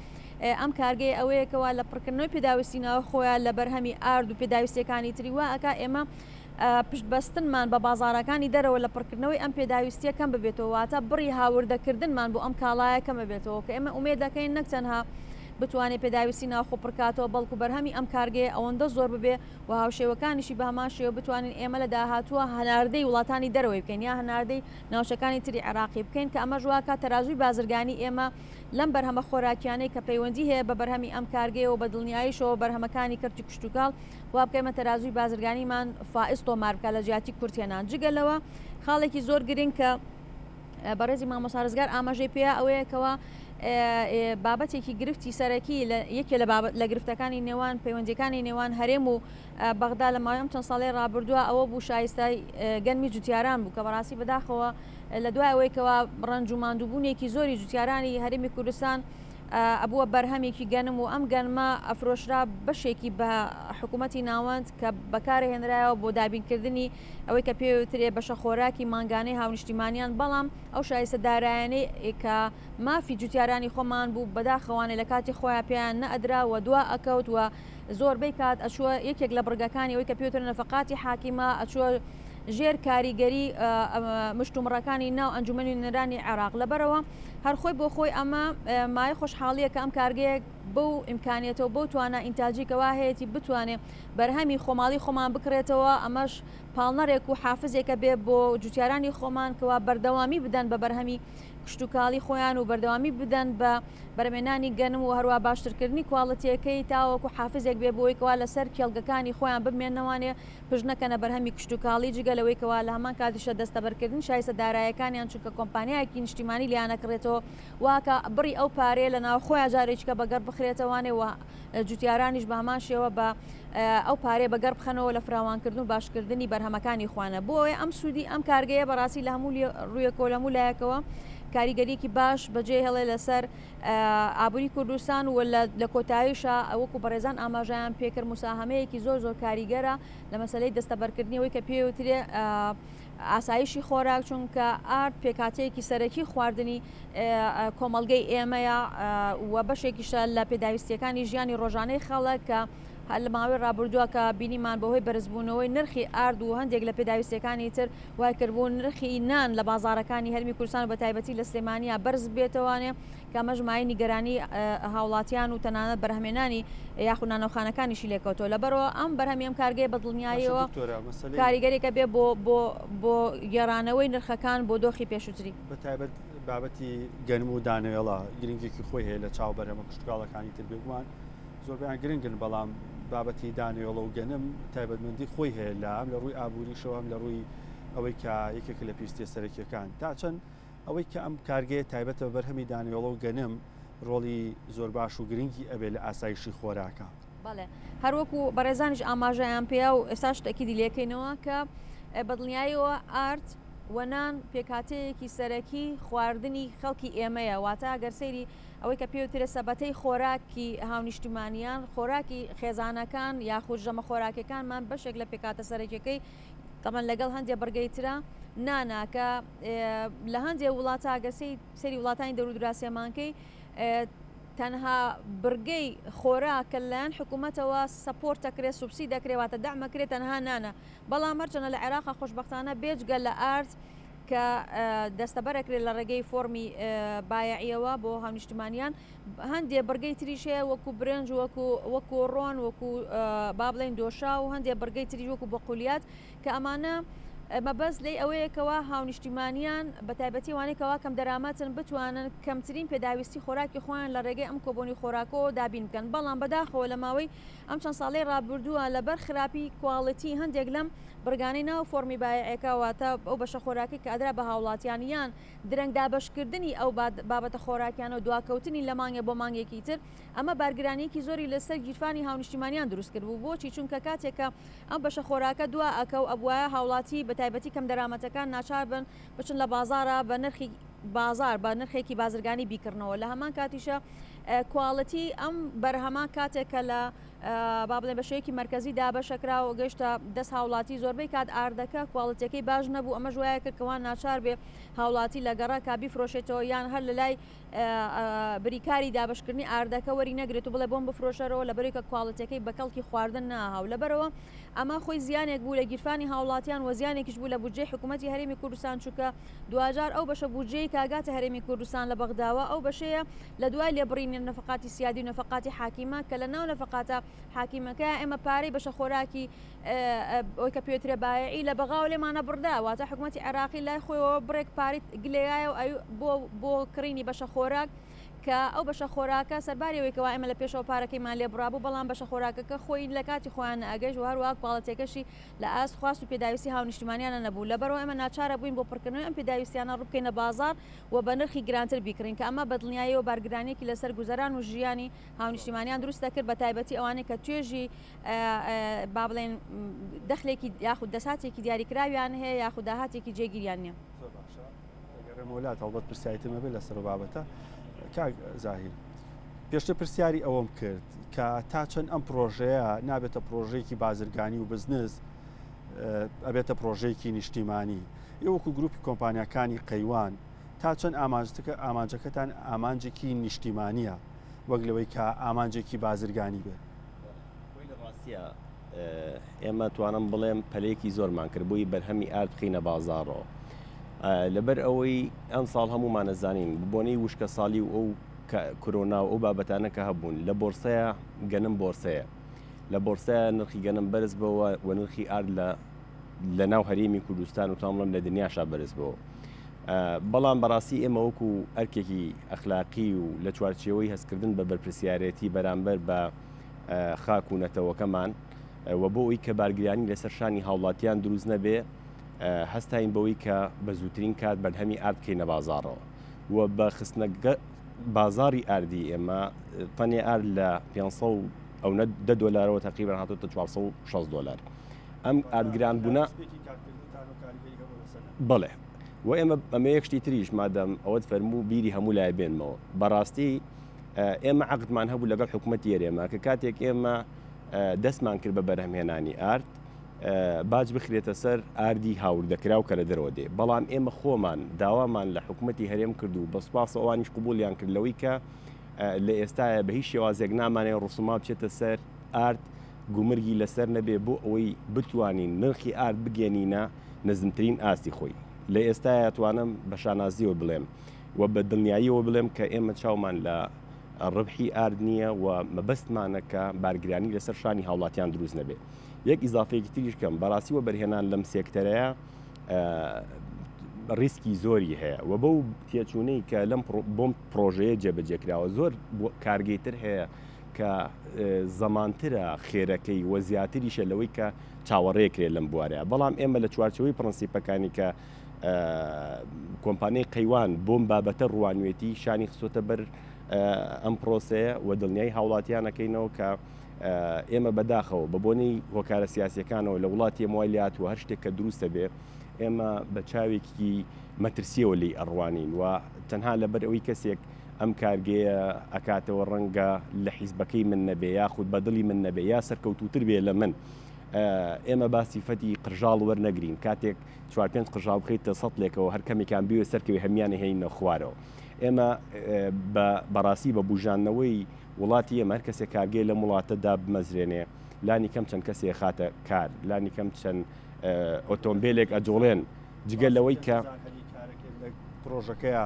ئەم کارگەی ئەوەیەکەوە لە پڕکردنەوەی پێداویستینەوە خۆیان لە بەرهەمی ئارد و پێداویستەکانی تری وە ئەکا ئێمە پشتبەستنمان بە بازارەکانی دەرەوە لە پڕکردنەوەی ئەم پێداویستیە کەم ببێتەوە واتە بڕی هاوردەکردنمان بۆ ئەم کاڵایە کەمە بێتەوە کە ئێمە ئومێد دەکەین نەک تەنها بتوانێت پێداویستی ناوخۆ پڕکاتەوە بەڵکو بەرهەمی ئەم کارگەیە ئەوەندە زۆر ببێ و هاوشێوەکانیشی بە هەمان شێوە بتوانین ئێمە لە داهاتووە هەناردەی وڵاتانی دەرەوەی بکەین یا هەناردەی ناوچەکانی تری عێراقی بکەین کە ئەمە ژواکە تەرازوی بازرگانی ئێمە لەم بەرهەمە خۆراکیانەی کە پەیوەندی هەیە بە بەرهەمی ئەم کارگەیەوە بە دڵنیاییشەوە بەرهەمەکانی کەرتی کشتتوکاڵ وا بکەمە تەرازوی بازرگانیمان فائز تۆمار بکە لە جیاتی کورتێنان جگەلەوە خاڵێکی زۆر گرنگ کە بەڕێزی مامۆستا ڕزگار ئاماژەی پێ ئەوەیەکەوە بابەتێکی گرفتی سەرەکی یەکێ لە گرفتەکانی نێوان پەیوەندیەکانی نێوان هەرێم و بەغدا لە ماوەی چەند ساڵی ڕابردووە ئەوە بوو شایستای گەنمی جوتیاران بوو کە بەڕاستی بەداخەوە لە دوای ئەوەیەکەوە ڕەنج و ماندووبوونێکی زۆری جوتیارانی هەرێمی کوردستان ئەبووە بەرهەمێکی گەنم و ئەم گەنمە ئەفرۆشرا بەشێکی بە حکوومەتی ناوەند کە بەکارهێنرایەوە بۆ دابینکردنی ئەوەی کە پێوترێ بەشە خۆراکی مانگانەی هاونیشتیمانیان بەڵام ئەو شایستە دارایانەی کە مافی جوتیارانی خۆمان بوو بەداخەوانێ لە کاتی خۆیان پێیان نەئەدرا و دوا ئەکەوت و زۆربەی کات ئەچووە یەکێک لە بڕگەکانی ئەوەی کە پێوترە نەفەقاتی حاکیمە ئەچووە ژێر کاریگەری مشتومڕەکانی ناو ئەنجومەنی نوێنەرانی عێراق لەبەرەوە هەرخۆی بۆ خۆی ئەمە مای خۆشحاڵیە کە ئەم کارگەیەک بەو ئیمکانیەتەوە بۆ توانە ئینتاجیکەوە هەیەی بتوانێت بەرهەمی خۆماڵی خۆمان بکرێتەوە ئەمەش پاڵنەرێک و حافزێکە بێ بۆ جوتیارانی خۆمان کەوا بەردەوامی بدەن بە بەرهەمی کشتتوکاڵی خۆیان و بەردەوامی بدەن بە بەرمێنانی گەنم و هەروە باشترکردنی کوواڵەتیەکەی تاوەکو حافزێک بێ بۆیکەوە لەسەر کێڵگەکانی خۆیان بمێنەوانێ پژنەکەنە بەرهەمی کشتتوکاڵی جگەلەوەیکەوە لە هەمان کاتیشە دەستەبەرکردن شایستە دارایەکانیان چونکە کۆمپانیایەکی نیشتیمانی لیانەکڕێتەوە واکە بڕی ئەو پارێ لە ناو خۆیان جارێککە بەگەڕ بخرێتەوانێ و جوتیارانیش بە هەمان شێوە بە ئەو پارێ بەگەڕ بخەنەوە لە فراوانکردن و باشکردنی بەرهەمەکانی خوانە بۆ ئەم سوودی ئەم کارگەیە بەڕاستی لە هەموو ڕوویە کۆلەمولایەکەوە کاریگەریەکی باش بەجێ هێڵێ لەسەر ئابووری کوردستان و لە کۆتاییشە ئەوەکو بەڕێزان ئاماژیان پێکرد مساهمەیەکی زۆر کاریگەرە لە مەسلەی دەستەبەرکردنیەوەی کە پێوترێ ئاسایشی خۆراک، چونکە ئارد پێکاتەیەکی سەرەکی خواردنی کۆمەڵگەی ئێمەیە و بەشێکیشە لە پێداویستیەکانی ژیانی ڕۆژانەی خەڵک کە لە ماوەی ڕابردووە کە بینیمان بەهۆی بەرزبوونەوەی نرخی ئارد و هەندێک لە پێداویستەکانی تر وای کردبوون نرخی نان لە بازارەکانی هەرمی کوردستان و بە تایبەتی لە سلێمانیا بەرز بێتەوانێ کە ئەمەژمای نیگەرانی هاوڵاتیان و تەنانەت بەرهەمێنانی یاخود نانەوخانەکانیشی لێکەوتەوە. لەبەرەوە ئەم بەرهەمی ئەم کارگەی بەدڵنیاییەوە کاریگەرێکە بێ بۆ گێڕانەوەی نرخەکان بۆ دۆخی پێشووتری. بە تایبەت بابەتی گەنم و دانەوێڵە گرنگێکی خۆی هەیە لە چاو بەرهەمە کشتتوگاڵەکانی تر بێگومان زۆربیان گرنگن، بەڵام بابەتی دانەوێڵە و گەنم تایبەتمەندی خۆی هەیە لە ئەم لە ڕووی ئابووریشەوە لە ڕووی ئەوەی کە یەکێک لە پێویستیە سەرەکیەکان تا چەند ئەوەی کە ئەم کارگەیە تایبەتە بەرهەمی دانەوێڵە و گەنم ڕۆڵی زۆر باش و گرنگی ئەبێ لە ئاسایشی خۆراکە. بەڵێ هەروەکو بەڕێزانیش ئاماژەیان پێیا و ئێستاش تەکیدی لێکەینەوە کە بەدڵنیاییەوە ئارد وەنان پێکاتەیەکی سەرەکی خواردنی خەڵکی ئێمەیە، واتە گەر سەیری ئەوەی کە پێوترە سەبەتەی خۆراکی هاونیشتیمانیان خۆراکی خێزانەکان یاخود ژەمە خۆراکەکانمان بەشێک لە پێکاتە سەرەکیەکەی تەمەن لەگەڵ هەندێک بەرگەیترا ناناکە لە هەندێک وڵاتە گەر سەری وڵاتانی دەورودراسیەمانکەی تەنها برگەی خۆراکە لەیان حکوومەتەوە سەپۆرت دەکرێت سوبسی دەکرێتواتە دەعمەکرێت تەنها نانە، بەڵام هەرچەنە لە عێراق خۆشبەختانە بێجگە لە ئارد کە دەستەبەرەکرێت لە ڕێگەی فۆرمی بایعیەوە بۆ هاونیشتمانیان هەندێک بەرگەی تریشەیە وەکو برنج وەکو ڕۆن وەکو با بڵێن دۆشا و هەندێک بەرگەی تری وەکو بەقولیات کە ئەمانە مەبەست لێی ئەوەیەکەوە هاونیشتیمانیان بە تایبەتی وانێکەوە کەم دەرامەتن بتوانن کەمترین پێداویستی خۆراکی خۆیان لە ڕێگەی ئەم کۆبوونی خۆراکەوە دابین بکەن. بەڵام بەداخەوە لە ماوەی ئەم چەند ساڵەی ڕابردووە لەبەر خراپی کواڵەتی هەندێک لەم بڕگانی ناو فۆرمی بایعەکەواتە ئەو بەشە خۆراکی کە ئەدرا بە هاوڵاتیانیان درەنگ دابەشکردنی ئەو بابەتە خۆراکیان و دواکەوتنی لە مانگێ بۆ مانگێکی تر ئەمە بارگرانیەکی زۆری لەسەر گیرفانی هاونیشتیمانیان دروست کرد بوو. بۆچی؟ چونکە کاتێکە ئەم بەشە خۆراکە دوا ئەکە و ئەبوایە هاوڵاتی بە تایبەتی کەم دەرامەتەکان ناچار بن بچن لە بازارە بە نرخی بازار بە نرخێکی بازرگانی بیکردنەوە. لە هەمان کاتیشە کواڵەتی ئەم بەرهەما کاتێکە لە با بڵێن بەشەیەکی مرکزی دابەشەکرا و گەشتە دەست هاوڵاتی زۆربەی کات ئاردەکە کواڵەتەکەی باش نەبوو، ئەمە ژوایە کردکەوان ناچار بێ هاوڵاتی لە گەڕا کابی فرۆشێتەوە یان هەر لە لای بریکاری دابشکردنی ئاردەکە وەری نەگرێت و بڵێ بۆم بفرۆشەرەوە لەبەرەوەی کە کواڵەتەکەی بە کەڵکی خواردن ناهاو. لەبەرەوە ئەمە خۆی زیانێک بوو لە گیرفانی هاوڵاتیان و زیانێکیش بوو لە بودجەی حکوومەتی هەرێمی کوردستان، چونکە دوجار ئەو بەشە بودجەی کاگاتە هەرێمی کوردستان لە بەغداوە ئەو بەشەیە لە دوای لێبڕینی نەفقاتی سیادی و نەفقاتی حاکیمە کە لە ناو نەفقاتە حاکیمەکە ئێمە پارەی بەشە خۆراکی ئەوی کە پێوترێ بایعی لە بەغاو لێمانە بڕدا، واتە حکوومەتی عێراقی لای خۆیەوە بڕێک پارەی گلێایە و بۆ کڕینی بەشە خۆراک کە ئەو بەشە خۆراکە سەرباریەوەیکەوە ئێمە لە پێشەوە پارەکەیمان لێ بڕابوو، بەڵام بەشە خۆراکەکە خۆی لە کاتی خۆیان ئەگەشت و هەروە کواڵەتێکەشی لە ئاست خواست و پێداویستی هاونیشتیمانیانە نەبوو. لەبەرەوە ئێمە ناچارە بووین بۆ پڕکردنەوەی ئەم پێداویستیانە ڕووبکەینە بازار و بە نرخی گرانتر بیکڕین کە ئەمە بەدڵنیاییەوە بارگرانێکی لەسەر گوزەران و ژیانی هاونیشتیمانیان دروست دەکرد، بە تایبەتی ئەوانەی کە توێژی با بڵێن دەخلێکی یاخود دەساتێکی دیاریکراویان هەیە یاخود داهاتێکی جێگیریان نییە. وڵات هەڵبەت پرسیایتمە بێت لەسەر بابەتە کاک زاهیر پێشتر پرسیاری ئەوەم کرد کە تا چەند ئەم پرۆژەیە نابێتە پرۆژەیەکی بازرگانی و بزنس ئەبێتە پرۆژەیەکی نیشتیمانی ئێوەکو گروپی کۆمپانیەکانی قەیوان تا چەند ئامانجەکەتان ئامانجێکی نیشتیمانیە وەک لەوەی کە ئامانجێکی بازرگانی بێت؟ ئێمە توانم بڵێم پەلەیەکی زۆرمان کرد بۆی بەرهەمی ئارد بخینە بازاڕەوە لەبەر ئەوەی ئەم ساڵ هەمومان نەزانین بۆنەی وشکە ساڵی و ئەو کۆرۆنا و ئەو بابەتانە کە هەبوون لە بۆرسەیە گەنم بۆرسەیە لە بۆرسەیە نرخی گەنم بەرز بەوە و نرخی ئارد لە ناو هەرێمی کوردستان و تامڵم لە دنیاشا بەرز بەوە. بەڵام بەڕاستی ئێمە وەکو ئەرکێکی ئەخلاقی و لە چوارچێوەی هەستکردن بە بەرپرسیارەتی بەرامبەر بە خاک و نەتەوەکەمان و بۆ ئەوی کە بارگرانی لەسەر شانی هاوڵاتیان دروست نەبێ هەستاین بەوەی کە بە زووترین کات بەرهەمی ئارد بکەینە بازاڕەوە و بە خستنە بازاری ئاردی ئێمە تەنێ ئارد لە 500 ئەو $10 تقریبا هاتوتە $460. ئەم ئاردگران بوونە بڵێ و ئێمە ئەمە یەکشتی تریش مادەم ئەوەت فەرموو بیری هەموو لای بێنمەوە بەڕاستی ئێمە عەقدمان هەبوو لەگەڵ حکوومەتی هەرێما کە کاتێک ئێمە دەستمان کرد بە بەرهەمهێنانی ئارد باج بخرێتە سەر ئاردی هاوردەکرا و کە لە دەرەوە دێ بەڵام ئێمە خۆمان داوامان لە حکوومەتی هەرێم کرد و بەسپاس ئەوانیش قبولیان کرد لەوەی کە لە ئێستاە بە هیچ شێوازێک نامانێت ڕسوما بچێتە سەر ئارد گومرگی لەسەر نەبێ بۆ ئەوەی بتوانین نرخی ئارد بگەێنینە نزمترین ئاستی خۆی لە ئێستاە توانم بە شانازیەوە بڵێم و بە دڵنیاییەوە بڵێم کە ئێمە چاومان لە ڕبحی ئارد نییە و مەبەستمانەکە بارگرانی لەسەر شانی هاوڵاتیان دروست نەبێت یەک ئیزافەیەکی تریش کەم بەڕاستیوە بەرهێنان لەم سێکتەرەیە ریسکی زۆری هەیە و بەو تێچوونەی کە لەم بۆم پرۆژەیە جێبەجێکراوە زۆر کارگەیتر هەیە کە زەمانترە خێرەکەی وە زیاتریشە لەوەی کە چاوەڕێکرێت لەم بوارەیە بەڵام ئێمە لە چوارچەوەی پرەنسیپەکانی کە کۆمپانیای قەیوان بۆم بابەتە ڕوانوێتی شانی خسۆتە بەر ئەم پرۆسەیە و دڵنیای هاوڵاتیانەکەینەوە کە ئێمە بەداخەوە بە بۆنەی هۆکارە سیاسیەکانەوە لە وڵاتی ئێمەوایلات و هەر شتێک کە دروستە بێ ئێمە بە چاوێکی مەترسیەوە لی ئەڕوانین و تەنها لەبەر ئەوەی کەسێک ئەم کارگەیە ئەکاتەوە ڕەنگە لە حیزبەکەی من نەبێ یاخود بەدڵی من نەبێ یا سەرکەوتوتر بێ لە من ئێمە باسی فەتی قژاڵ وەرنەگرین کاتێک 4-5 قژاڵ بخەیتە سەڵێکەوە هەر کەمێکان بوێ سەرکەوی هەمیانە هێنە خوارەوە ئێمە بەڕاستی بە بژانەوەی وڵاتی ئێمە هەر کەسێک کارگەی لە وڵاتەدا بمەزرێنێ لانی کەم چەند کەسێک خاتە کار لانی کەم چەند ئۆتۆمبیلێک ئەجۆڵێن جگەل لەوەی کە پرۆژەکەیە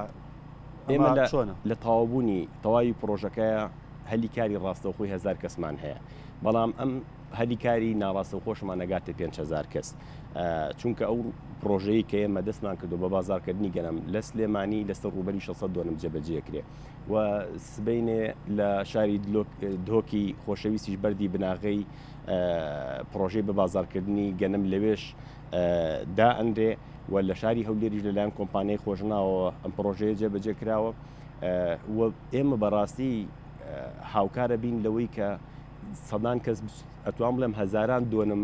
ئێمە لە تەواوبوونی تەواوی پرۆژەکەیە هەلیکاری ڕاستەوخۆی 1000 کەسمان هەیە بەڵام ئەم هەلیکاری ناڕاستەوخۆشمان نەگاتە 5000 کەس چونکە ئەو پرۆژەیە کە ئێمە دەستمان کردو بە بازارکردنی گەنم لە سلێمانی لەسەر ڕوبەری 600 دۆنم جێبەجێکرێ و سبەینێ لە شاری دۆکی خۆشەویستیش بەردی بناغی پرۆژەی بە بازارکردنی گەنم لەوێش دا ئەندێ و لە شاری هەولێریش لەلایەن کۆمپانیای خۆشناوە ئەم پرۆژەیە جێبەجێ کراوە و ئێمە بەڕاستی هاوکارە بین لەوەی کە سەدان کەس ئەتوان بڵێم هەزاران دۆنم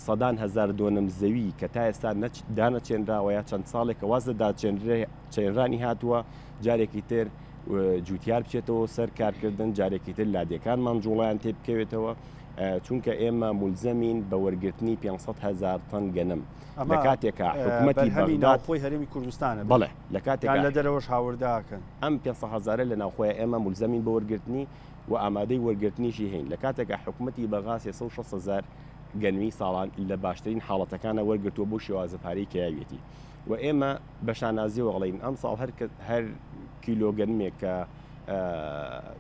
سەدان هزار دۆنم زەوی کە تا ئێستا دانەچێنراوە یا چەند ساڵێکە وازە داچێنرانی هاتووە جارێکی تر جوتیار بچێتەوە سەر کارکردن جارێکی تر لادێکانمان جوڵیان تێ بکەوێتەوە چونکە ئێمە مولزەمین بە وەرگرتنی 500,000 تەن گەنم لە کاتێکە حکوومەتی بەغداد خۆی هەرێمی کوردستانە بەڵێ لە کاتێکە لە دەرەوەش هاورداکەن ئەم 500,000 لە ناوخۆی ئێمە مولزەمین بە وەرگرتنی و ئامادەی وەرگرتنیشی هەین لە کاتێکە حکوومەتی بەغاس 600,000 گەنمی ساڵان لە باشترین حاڵەتەکانە وەرگرتووە بۆ شێوازە پارەی کەیاوێتی و ئێمە بە شانازیەوە وەڵین ئەم ساڵ هەر کیلۆ گەنمێک کە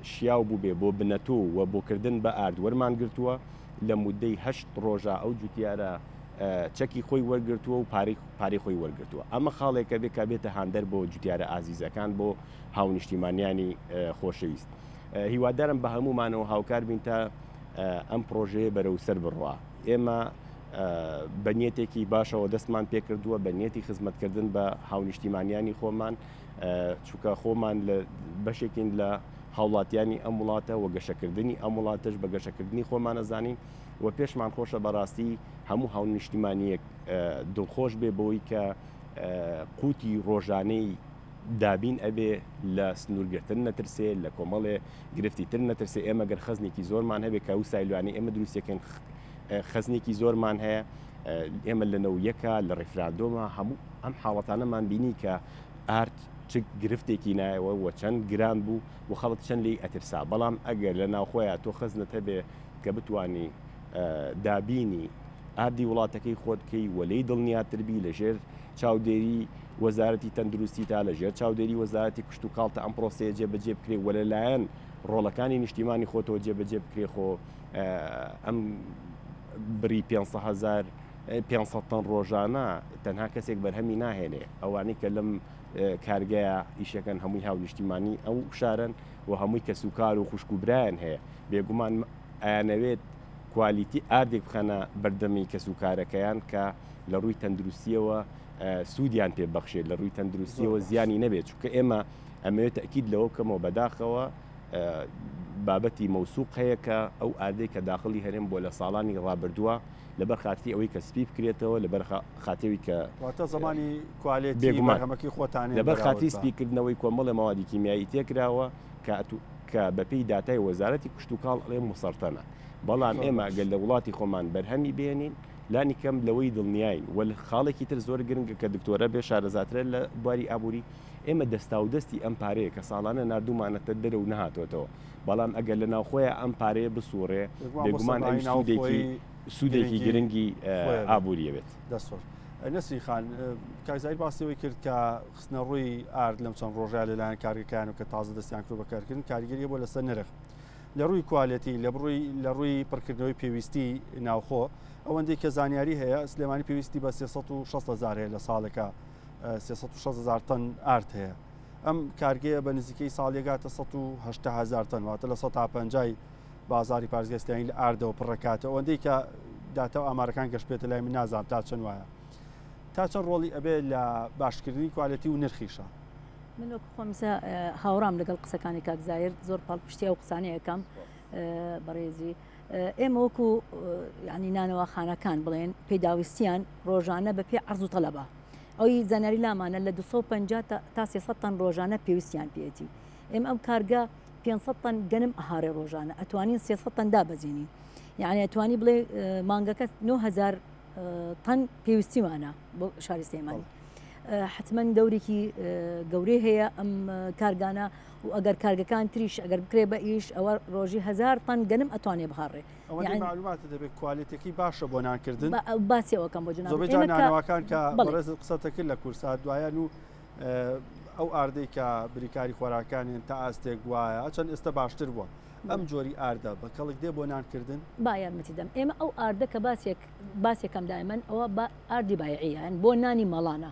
شیاو بوو بێ بۆ بنەتۆ و بۆکردن بە ئارد وەرمان گرتووە لە مودەی 8 ڕۆژە ئەو جوتیارە چەکی خۆی وەرگرتووە و پارەی خۆی وەرگرتووە ئەمە خاڵێکە بێ کە بێتە هاندەر بۆ جوتیارە ئازیزەکان بۆ هاونیشتیمانیانی خۆشەویست هیوادارم بە هەمومانەوە هاوکار بین تا ئەم پرۆژەیە بەرەو سەر بڕوا ئێمە بەنیەتێکی باشەوە دەستمان پێکردووە بەنیەتی خزمەتکردن بە هاونیشتیمانیانی خۆمان چووکە خۆمان لە بەشێکین لە هاوڵاتیانی ئەم وڵاتە و گەشەکردنی ئەم وڵاتەش بە گەشەکردنی خۆمان نەزانین و پێشمان خۆشە بەڕاستی هەموو هاونیشتیمانیەک دڵخۆش بێ بۆی کە قوتی ڕۆژانەی دابین ئەبێ لە سنوورگرتن نەترسێ لە کۆمەڵێ گرفتی تر نەترسێ ئێمە گەر خەزنێکی زۆرمان هەبێ کە ئەو سایلوانی ئێمە دروستەکەن خەزنێکی زۆرمان هەیە ئێمە لە نەویەکە لە ڕێفراندۆمە هەموو ئەم حاڵەتانەمان بینی کە ئارد چ گرفتێکی نایەوە و چەند گران بوو و خەڵک چەند لی ئەترسا بەڵام ئەگەر لە ناوخۆیە تۆ خەزنت هەبێ کە بتوانی دابینی ئاردی وڵاتەکەی خۆتکەی وەلەی دڵنیاتربی لەژێر چاودێری وەزارەتی تەندروستی تا لەژێر چاودێری وەزارەتی کشت و کاڵتە ئەم پرۆسەیە جێبەجێ بکرێ وە لەلایەن ڕۆڵەکانی نیشتیمانی خۆتەوە جێبەجێ بکرێ خۆ ئەم بری 500,000 تەن ڕۆژانە تەنها کەسێک بەرهەمی ناهێنێ ئەوانەی کە لەم کارگەیە ئیشەکەن هەمووی هاونیشتیمانی ئەو شارن و هەمووی کەسوکار و خوشکوبرایان هەیە بێگومان ئایانەوێت کوالیتی ئاردێک بخەنە بەردەمی کەسوکارەکەیان کە لە ڕووی تەندروستیەوە سوودیان پێبەخشێت لە ڕووی تەندروستیەوە زیانی نەبێت چونکە ئێمە ئەمەوێت تەکید لەوە بکەمەوە بەداخەوە بابەتی مەوسوق هەیە کە ئەو ئاردەی کە داخلی هەرێم بۆ لە ساڵانی ڕابردووە لەبەر خاتی ئەوەی کە سپی بکرێتەوە لەبەر خاتەوەی کە واتە زمانی کوالێتی بەرهەمەکی خۆتانێ لەبەر خاتی سپیکردنەوەی کۆمەڵی ماوادی کیمیایی تێکراوە کە بەپێی داتای وەزارەتی کشت و کاڵ ئەڵێ مسەرتەنە بەڵام ئێمە گەل لە وڵاتی خۆمان بەرهەمی بێنین لانی کەم لەوەی دڵنیاین وە خاڵێکی تر زۆر گرنگە کە دکتۆرە بێ شارەزاترە لە بواری ئابووری ئێمە دەستا و دەستی ئەم پارەیە کە ساڵانە نردومانەتە دەرە و نەهاتۆتەوە بەڵام ئەگەر لە ناوخۆیان ئەم پارەیە بسوڕێ بێگومان ئەوی سوودێکی گرنگی ئابووریە بێت. دەستۆر نەسی خان کایزایی باسیەوەی کرد کە خستنە ڕووی ئارد لەم چەند ڕۆژای لەلایەن کارگەکان و کە تازە دەستیان کرد بەکارکردن کاریگەریە بۆ لەسەر نرخ لە ڕووی کوالەتی لە ڕووی پڕکردنەوەی پێویستی ناوخۆ ئەوەندەی کە زانیاری هەیە سلێمانی پێویستی بە 360,000 هەیە لە ساڵێکە 360,000 تەن ئارد هەیە ئەم کارگەیە بە نزیکەی ساڵێگاتە 180,000 تەن واتە لە 150 بازاری پارێزگەستیانی لە ئاردەوە پڕەکاتە ئەوەندەی کە داتەوە ئامارەکان گەشتێتە لای من نازانم تا چەند وایە تا چەند ڕۆڵی ئەبێ لە باشکردنی کوالەتی و نرخیشە. من وەکو خۆمسە هاوڕام لەگەڵ قسەکانی کاکزایر زۆر پاڵپشتیا و قسانی یەکەم بەڕێزی ئێمە وەکو ینی نانەوەخانەکان بڵێن پێداویستیان ڕۆژانە بە پێ عەرز و تەلەبە ئەوی زانیاری لامانە لە 250 تا 300 تەن ڕۆژانە پێویستیان پێێتی ئێمە ئەم کارگە 500 تەن گەنم ئەهارێ ڕۆژانە ئەتوانین 300 تەن دابەزێنین یعنی ئەتوانی بڵێ مانگەکە 9,000 تەن پێویستیمانە بۆ شاری سلێمانی حتمما دەورێکی گەورەی هەیە ئەم کارگانە و ئەگەر کارگەکان تریش ئەگەر بکرێ بە ئیش ئەوە ڕۆژی 1000 تەن گەنم ئەتوانێ بهاڕێ معلوماتە دەبێت کوالێتێکی باشە بۆ نانکردن باسیەوەکەم بۆ جناوەکان کە بەڕێز قسەتە کرد لە کورسات دوایان و ئەو ئاردەی کە بریکاری خۆراکانیان تا ئاستێک وایە چەند ئێستا باشتر بووە ئەم جۆری ئاردە بە کەڵک دێ بۆ نانکردن با یارمەتی دەم ئێمە ئەو ئاردە کە باسێکم دایمەن ئەوە بە ئاردی بایعیان بۆ نانی مەڵانە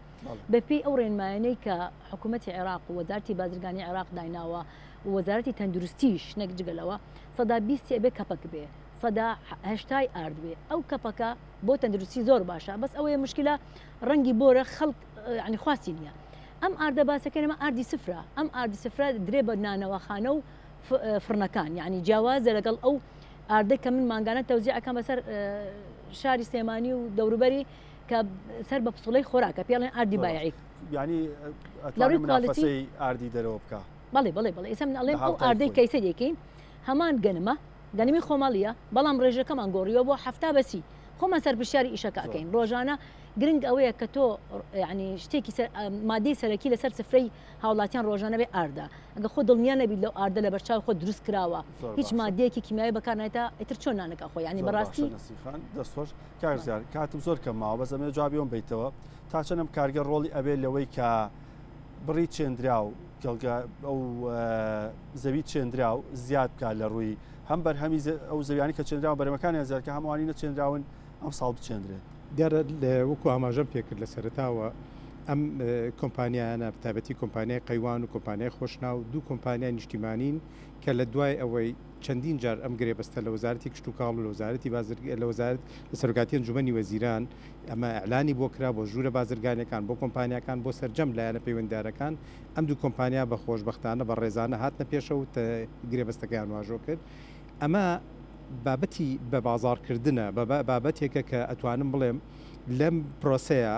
بەپێی ئەو ڕێنمایانەی کە حکوومەتی عێراق و وەزارەتی بازرگانی عێراق دایناوە و وەزارەتی تەندروستیش نەک جگەلەوە 120 بێ کەپەک بێ 180 ئارد بێ ئەو کەپەکە بۆ تەندروستی زۆر باشە بەس ئەوەیە مشکلە ڕەنگی بۆرە خەڵک ینی خواستی نییە ئەم ئاردە باسەکەنەمە ئاردی سفرە ئەم ئاردی سفرە درێ بە نانەوەخانە و فرنەکان یعنی جیاوازە لەگەڵ ئەو ئاردەی کە من ماگانە تەوزیعەکەم بەسەر شاری سلێمانی و دەوروبەری کە سەر بە پسوڵەی خۆراکە پێڵێن ئاردی بایعی ینی لەڕووی کواڵیتی ئاردی دەرەوە بکە بەڵێ ئێستا من ئەڵێم ئەو ئاردەی کەیسە دەکەین هەمان گەنمە گەنمی خۆماڵیە بەڵام ڕێژەکەمان گۆڕیەوە بۆ هەفتا بەسی خۆمان سەر پشیاری ئیشەکەکەین ڕۆژانە گرنگ ئەوەیە کە تۆ ینی شتێکی مادەی سەرەکی لەسەر سفرەی هاوڵاتیان ڕۆژانە بێ ئاردا ئەگە خۆ دڵنیان نەبیت لەو ئاردە لە بەرچاو خۆ دروست کراوە هیچ مادەیەکی کیمیایی بەکارنێتە ئیتر چۆن نانەکە خۆ ینی بەڕاستی دەستخۆش کارزیار کاتم زۆر کەم ماوە بە زەمێ جوابیۆم بیتەوە تا چەندم کارگەر ڕۆڵی ئەبێ لەوەی کە بڕی چێندرا و گەڵگە ئەو زەوی چێندرا و زیاد بکە لە ڕووی هەم بەرهەمی ئەو زەویانی کە چێندرا و بەرەمەکانی زیاد کە هەمووانی نەچێندراون ئەم ساڵ بچێندرێت دیارە وەکو ئاماژەم پێکرد لە سەرتاوە ئەم کۆمپانیانە بتابەتی کۆمپانیای قەیوان و کۆمپانیای خۆشناو دوو کۆمپانیای نیشتیمانین کە لە دوای ئەوەی چەندین جار ئەم گرێبەستە لە وەزارەتی کشت و کاڵ و لە وەزارەتی لە وەزارەت لە سەرۆکاتی ئەنجومەنی وەزیران ئەمە ئەعلانی بۆ کرا بۆ ژوورە بازرگانیەکان بۆ کۆمپانیەکان بۆ سەرجەم لایەنە پەیوەنددارەکان ئەم دوو کۆمپانیا بە خۆشبەختانە بە ڕێزانە هاتنە پێشەوە گرێبەستەکەیان واژۆ کرد ئەمە بابەتی بە بازارکردنە بابەتێکە کە ئەتوانم بڵێم لەم پرۆسەیە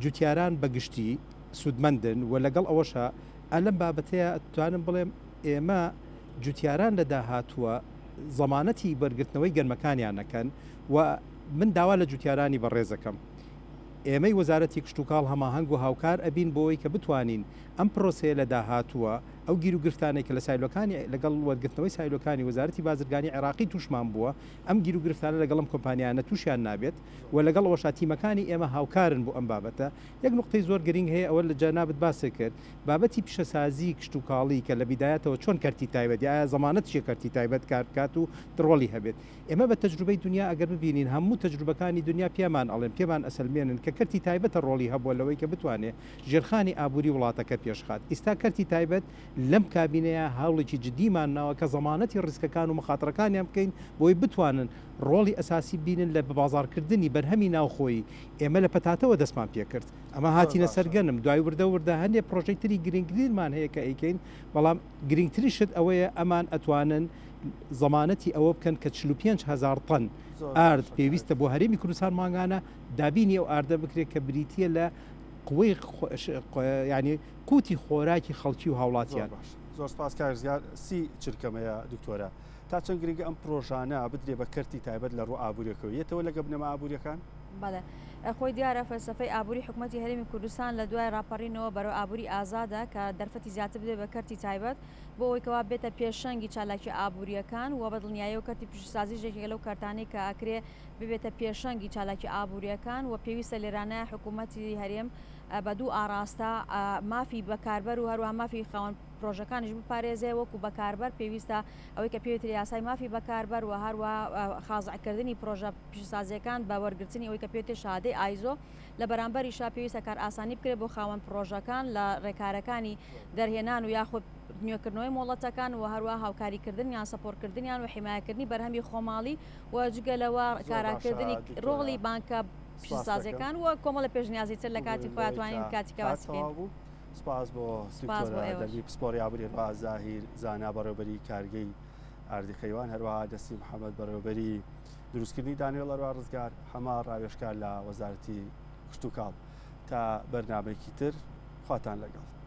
جوتیاران بەگشتی سوودمەندن و لەگەڵ ئەوەشە ئەلەم بابەتەیە ئەتوانم بڵێم ئێمە جوتیاران لە داهاتووە زەمانەتی بەرگرتنەوەی گەنمەکانیان نەکەن و من داوا لە جوتیارانی بەڕێزەکەم ئێمەی وەزارەتی کشت و کاڵ هەماهەنگ و هاوکار ئەبین بۆی کە بتوانین ئەم پرۆسەیە لە داهاتووە ئەو گیر و گرفتانێک کە لە سایلۆکانی لەگەڵ وەرگرتنەوەی سایلۆکانی وەزارەتی بازرگانی عێراقی توشمان بووە ئەم گیر و گرفتانە لەگەڵم کۆمپانیانە تووشیان نابێت و لەگەڵ ئەوەشا تیمەکانی ئێمە هاوکارن بۆ ئەم بابەتە یەک نقطەی زۆر گرنگ هەیە ئەوە لە جەنابەت باسی کرد بابەتی پیشەسازی کشت و کاڵی کە لە بیدایەتەوە چۆن کەرتی تایبەت یا زەمانەت چیە کەرتی تایبەت کارکات و دڕۆڵی هەبێت ئێمە بە تەجروبەی دنیا ئەگەر ببینین هەموو تەجروبەکانی دنیا پێمان ئەڵێن پێمان ئەسەلمێنن کە کەرتی تایبەتە ڕۆڵی هەبووە لەوەی کە بتوانێت ژێرخانی ئابووری وڵاتەکە پێشخات ئێستا کەرتی تایبەت لەم کابینەیە هەوڵێکی جدیمان ناوە کە زەمانەتی ڕیسکەکان و مخاتڕەکانیان بکەین بۆی بتوانن ڕۆڵی ئەساسی بینن لە بازارکردنی بەرهەمی ناوخۆی ئێمە لە پەتاتەوە دەستمان پێکرد ئەمە هاتیینە سەرگەنم دوای وردە هەندێک پرۆژێکتری گرنگگرینمان هەیە کە ئەیکەین بەڵام گرنگتریشت ئەوەیە ئەمان ئەتوانن زەمانەتی ئەوە بکەن کە 45,000 تەن ئارد پێویستە بۆ هەرێمی کوردستان ماگانە دابینی ئەو ئاردە بکرێت کە بریتە لە قوی ینی قوتی خۆراکی خەڵکی و هاوڵاتیان. زۆر سپاس کارزیار سی چرکەمەیە دکتۆرە تا چەند گرنگە ئەم پرۆژانە بدرێ بە کەرتی تایبەت لە ڕوو ئابوووریەکەوە یەتەوە لەگە بنەما ئابوووریەکان بەڵێ خۆی دیارە فەلسفەی ئابووری حکوومەتی هەرێمی کوردستان لە دوای ڕاپەڕینەوە بەرەو ئابووری ئازادە کە دەرفەتی زیاتر بدێ بە کەرتی تایبەت بۆ ئەوەیەوە بێتە پێشەنگی چالاکی ئابوووریەکان و بە دڵنیایی و کەرتی پیشسازی ژێکی لەو کارتانەی کە ئەکرێ ببێتە پێشەنگی چالاکی ئابوووریەکان و پێویستە لێرانە حکوومەتی هەرێم بە دوو ئاراستە مافی بەکاربەر و هەروە مافی خاوەن پرۆژەکانیش بپارێزێ وەکو بەکاربەر پێویستە ئەوەی کە پێویستە یاسای مافی بەکاربەر و هەروە خازعکردنی پرۆژە پیشسازیەکان بە وەرگرتنی ئەوەی کە پێویستە شادەی ئایزۆ لە بەرامبەریشا پێویستە کار ئاسانی بکرێت بۆ خاوەن پرۆژەکان لە ڕێکارەکانی دەرهێنان و یاخود نوێکردنەوەی مۆڵەتەکان و هەروە هاوکاریکردن یان سەپۆرتکردنیان و حیمایەکردنی بەرهەمی خۆماڵی و جگەلەوە کاراکردنی ڕۆڵی بانکە پیشسازیەکان و کۆمەڵە پێشنیازی تر لە کاتی خۆیانتوانین کاتیکە واسبین. سپاس بۆ دەربی پسپۆری ئابووری زاهیر زانا بەڕێوەبەری کارگەی ئاردی قەیوان هەروەها دەستی محەممەد بەڕێوەبەری دروستکردنی دانیێڵ ئەروە ڕزگار هەما ڕاوێژکار لە وەزارەتی کشت و کاڵ تا بەرنامەیەکی تر خواتان لەگەڵ.